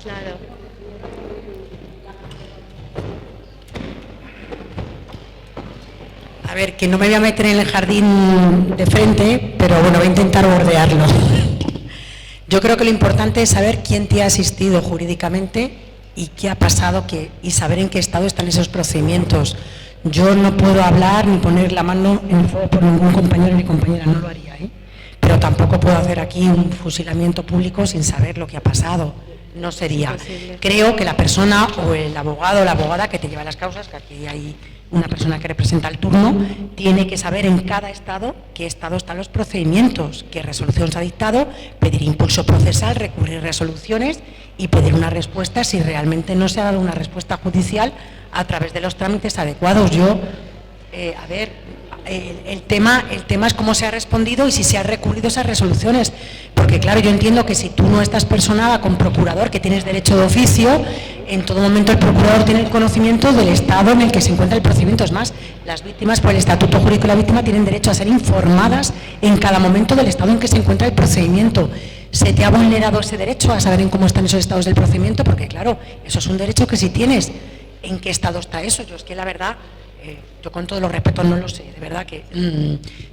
Claro. A ver, que no me voy a meter en el jardín de frente, pero bueno, voy a intentar bordearlo. Yo creo que lo importante es saber quién te ha asistido jurídicamente y qué ha pasado y saber en qué estado están esos procedimientos. Yo no puedo hablar ni poner la mano en el fuego por ningún compañero ni compañera, no lo haría, pero tampoco puedo hacer aquí un fusilamiento público sin saber lo que ha pasado. no sería. Imposible. Creo que la persona o el abogado o la abogada que te lleva las causas, que aquí hay una persona que representa el turno, tiene que saber en cada estado qué estado están los procedimientos, qué resolución se ha dictado, pedir impulso procesal, recurrir resoluciones y pedir una respuesta si realmente no se ha dado una respuesta judicial a través de los trámites adecuados. El tema es cómo se ha respondido y si se han recurrido esas resoluciones, porque claro, yo entiendo que si tú no estás personada con procurador, que tienes derecho de oficio, en todo momento el procurador tiene el conocimiento del estado en el que se encuentra el procedimiento. Es más, las víctimas por el Estatuto Jurídico de la Víctima tienen derecho a ser informadas en cada momento del estado en que se encuentra el procedimiento. ¿Se te ha vulnerado ese derecho a saber en cómo están esos estados del procedimiento? Porque claro, eso es un derecho que si tienes. ¿En qué estado está eso? Yo es que la verdad... yo con todos los respetos no lo sé, de verdad que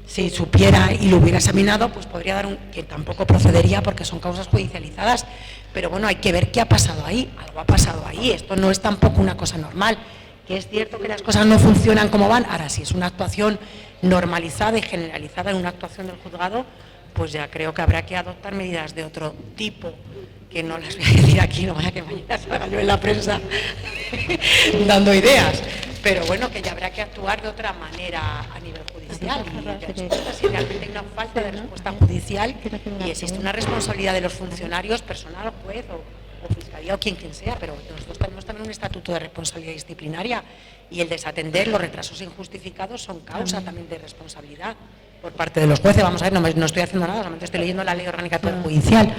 si supiera y lo hubiera examinado, pues podría dar que tampoco procedería porque son causas judicializadas, pero bueno, hay que ver qué ha pasado ahí, algo ha pasado ahí, esto no es tampoco una cosa normal, que es cierto que las cosas no funcionan como van, ahora si es una actuación normalizada y generalizada en una actuación del juzgado, pues ya creo que habrá que adoptar medidas de otro tipo, que no las voy a decir aquí, no vaya que mañana salga yo en la prensa dando ideas. Pero bueno, que ya habrá que actuar de otra manera a nivel judicial. Y si realmente hay una falta de respuesta judicial y existe una responsabilidad de los funcionarios, personal, juez o fiscalía o quien sea, pero nosotros tenemos también un estatuto de responsabilidad disciplinaria y el desatender los retrasos injustificados son causa también de responsabilidad por parte de los jueces. Vamos a ver, no estoy haciendo nada, solamente estoy leyendo la Ley Orgánica del Poder Judicial,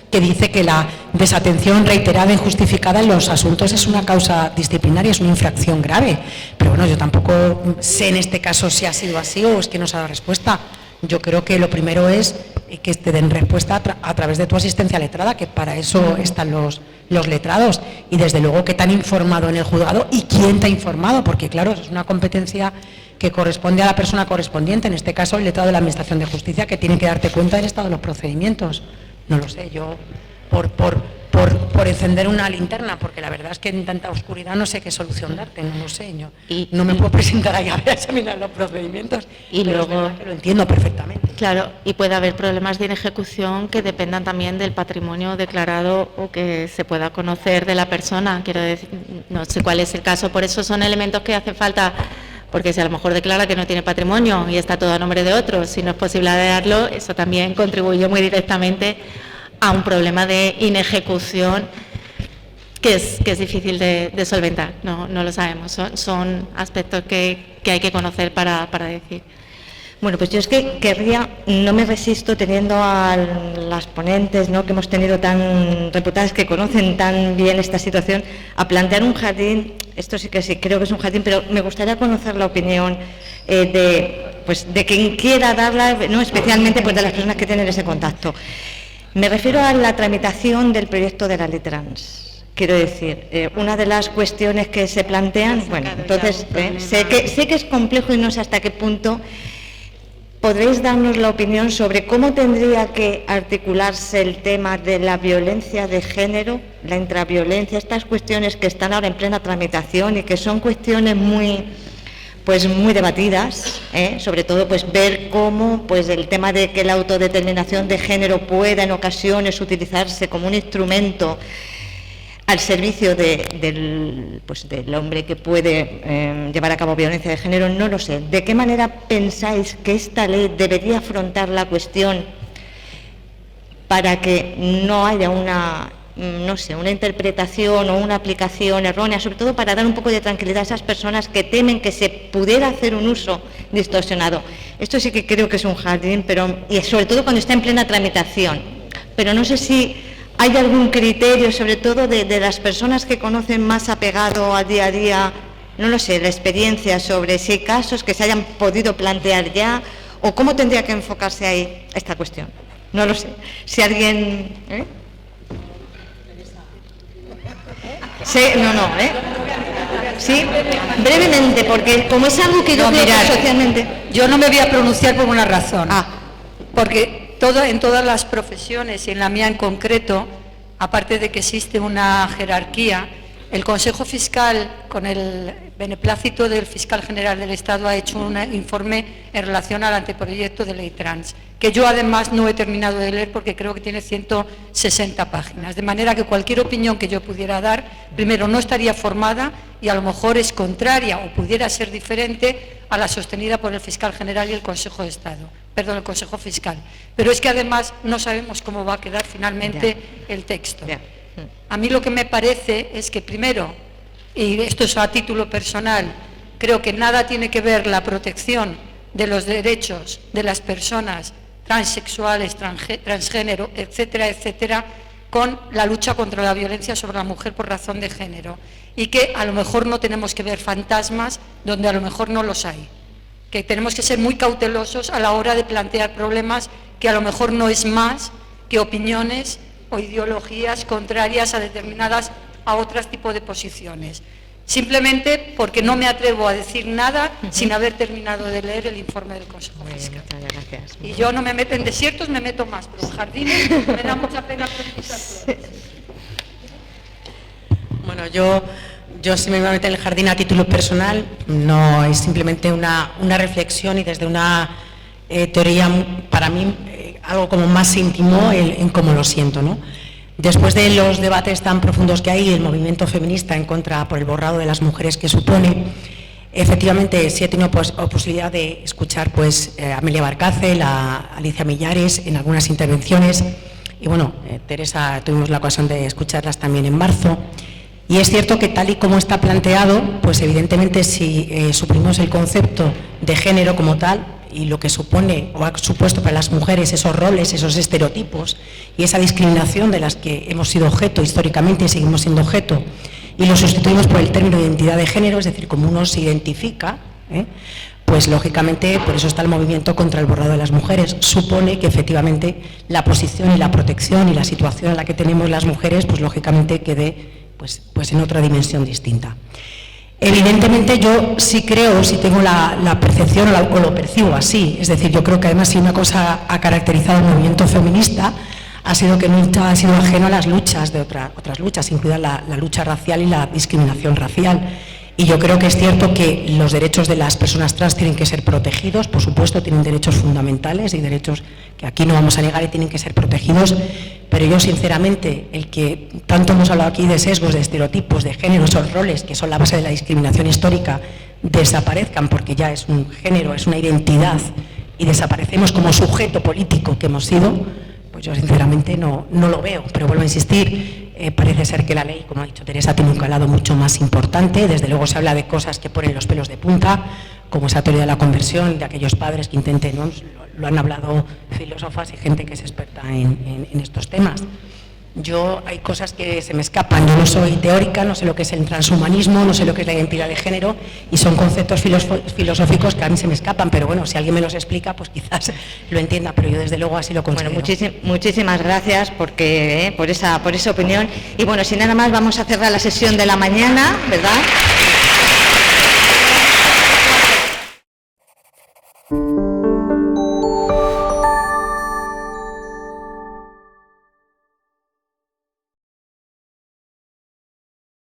que dice que la desatención reiterada e injustificada en los asuntos es una causa disciplinaria, es una infracción grave. Pero bueno, yo tampoco sé en este caso si ha sido así o es que no se ha dado respuesta. Yo creo que lo primero es que te den respuesta a través de tu asistencia letrada, que para eso están los letrados. Y desde luego que te han informado en el juzgado y quién te ha informado, porque claro, es una competencia que corresponde a la persona correspondiente, en este caso el letrado de la Administración de Justicia, que tiene que darte cuenta del estado de los procedimientos. No lo sé, yo por encender una linterna, porque la verdad es que en tanta oscuridad no sé qué solución darte, no lo sé. Yo no me puedo presentar ahí a examinar los procedimientos, y pero luego, es verdad que lo entiendo perfectamente. Claro, y puede haber problemas de inejecución que dependan también del patrimonio declarado o que se pueda conocer de la persona. Quiero decir, no sé cuál es el caso, por eso son elementos que hace falta. Porque si a lo mejor declara que no tiene patrimonio y está todo a nombre de otros, si no es posible darlo, eso también contribuye muy directamente a un problema de inejecución que es difícil de solventar. No lo sabemos, son aspectos que hay que conocer para decir. Bueno, pues yo es que querría, no me resisto teniendo a las ponentes, ¿no?, que hemos tenido tan reputadas, que conocen tan bien esta situación, a plantear un jardín. Esto sí creo que es un jardín, pero me gustaría conocer la opinión de quien quiera darla, ¿no?, especialmente pues de las personas que tienen ese contacto. Me refiero a la tramitación del proyecto de la ley trans. Quiero decir, una de las cuestiones que se plantean, bueno, entonces sé que es complejo y no sé hasta qué punto. ¿Podréis darnos la opinión sobre cómo tendría que articularse el tema de la violencia de género, la intraviolencia, estas cuestiones que están ahora en plena tramitación y que son cuestiones muy debatidas, sobre todo pues ver cómo pues el tema de que la autodeterminación de género pueda en ocasiones utilizarse como un instrumento al servicio del hombre que puede llevar a cabo violencia de género? No lo sé. ¿De qué manera pensáis que esta ley debería afrontar la cuestión para que no haya una interpretación o una aplicación errónea, sobre todo para dar un poco de tranquilidad a esas personas que temen que se pudiera hacer un uso distorsionado? Esto sí que creo que es un jardín, y sobre todo cuando está en plena tramitación. Pero no sé si ¿hay algún criterio, sobre todo de las personas que conocen más apegado al día a día, no lo sé, la experiencia sobre si hay casos que se hayan podido plantear ya o cómo tendría que enfocarse ahí esta cuestión? No lo sé. Si alguien... Sí, Sí, brevemente, porque como es algo que yo creo que socialmente... Yo no me voy a pronunciar por una razón. Porque en todas las profesiones y en la mía en concreto, aparte de que existe una jerarquía, El Consejo Fiscal, con el beneplácito del Fiscal General del Estado, ha hecho un informe en relación al anteproyecto de ley trans, que yo además no he terminado de leer porque creo que tiene 160 páginas, de manera que cualquier opinión que yo pudiera dar, primero no estaría formada y a lo mejor es contraria o pudiera ser diferente a la sostenida por el Fiscal General y el Consejo de Estado, perdón, el Consejo Fiscal. Pero es que además no sabemos cómo va a quedar finalmente el texto. A mí lo que me parece es que primero, y esto es a título personal, creo que nada tiene que ver la protección de los derechos de las personas transexuales, transgénero, etcétera, etcétera, con la lucha contra la violencia sobre la mujer por razón de género, y que a lo mejor no tenemos que ver fantasmas donde a lo mejor no los hay, que tenemos que ser muy cautelosos a la hora de plantear problemas que a lo mejor no es más que opiniones o ideologías contrarias a determinadas, a otros tipos de posiciones. Simplemente porque no me atrevo a decir nada sin haber terminado de leer el informe del Consejo Fiscal. Muchas gracias. Y yo no me meto en desiertos, me meto más, pero en jardines me da mucha pena precisar flores. Bueno, yo sí me voy a meter en el jardín a título personal, no es simplemente una reflexión y desde una teoría, para mí, algo como más íntimo en cómo lo siento, ¿no? Después de los debates tan profundos que hay y el movimiento feminista en contra por el borrado de las mujeres que supone, efectivamente sí he tenido posibilidad de escuchar pues, a Amelia Barcácel, a Alicia Millares en algunas intervenciones y bueno, Teresa, tuvimos la ocasión de escucharlas también en marzo. Y es cierto que tal y como está planteado, pues evidentemente si suprimimos el concepto de género como tal y lo que supone o ha supuesto para las mujeres esos roles, esos estereotipos y esa discriminación de las que hemos sido objeto históricamente y seguimos siendo objeto, y lo sustituimos por el término de identidad de género, es decir, como uno se identifica, pues lógicamente por eso está el movimiento contra el borrado de las mujeres. Supone que efectivamente la posición y la protección y la situación en la que tenemos las mujeres, pues lógicamente quede pues en otra dimensión distinta. Evidentemente yo sí creo, sí tengo la percepción o lo percibo así, es decir, yo creo que además si una cosa ha caracterizado el movimiento feminista ha sido que nunca ha sido ajeno a las luchas de otras luchas, incluida la lucha racial y la discriminación racial. Y yo creo que es cierto que los derechos de las personas trans tienen que ser protegidos, por supuesto tienen derechos fundamentales y derechos que aquí no vamos a negar y tienen que ser protegidos, pero yo sinceramente, el que tanto hemos hablado aquí de sesgos, de estereotipos, de géneros o roles, que son la base de la discriminación histórica, desaparezcan porque ya es un género, es una identidad y desaparecemos como sujeto político que hemos sido, pues yo sinceramente no lo veo, pero vuelvo a insistir, parece ser que la ley, como ha dicho Teresa, tiene un calado mucho más importante, desde luego se habla de cosas que ponen los pelos de punta, como esa teoría de la conversión, de aquellos padres que intenten, ¿no? Lo han hablado filósofas y gente que es experta en estos temas. Yo hay cosas que se me escapan, yo no soy teórica, no sé lo que es el transhumanismo, no sé lo que es la identidad de género y son conceptos filosóficos que a mí se me escapan, pero bueno, si alguien me los explica, pues quizás lo entienda, pero yo desde luego así lo considero. Bueno, muchísimas gracias por esa opinión y bueno, sin nada más vamos a cerrar la sesión de la mañana, ¿verdad?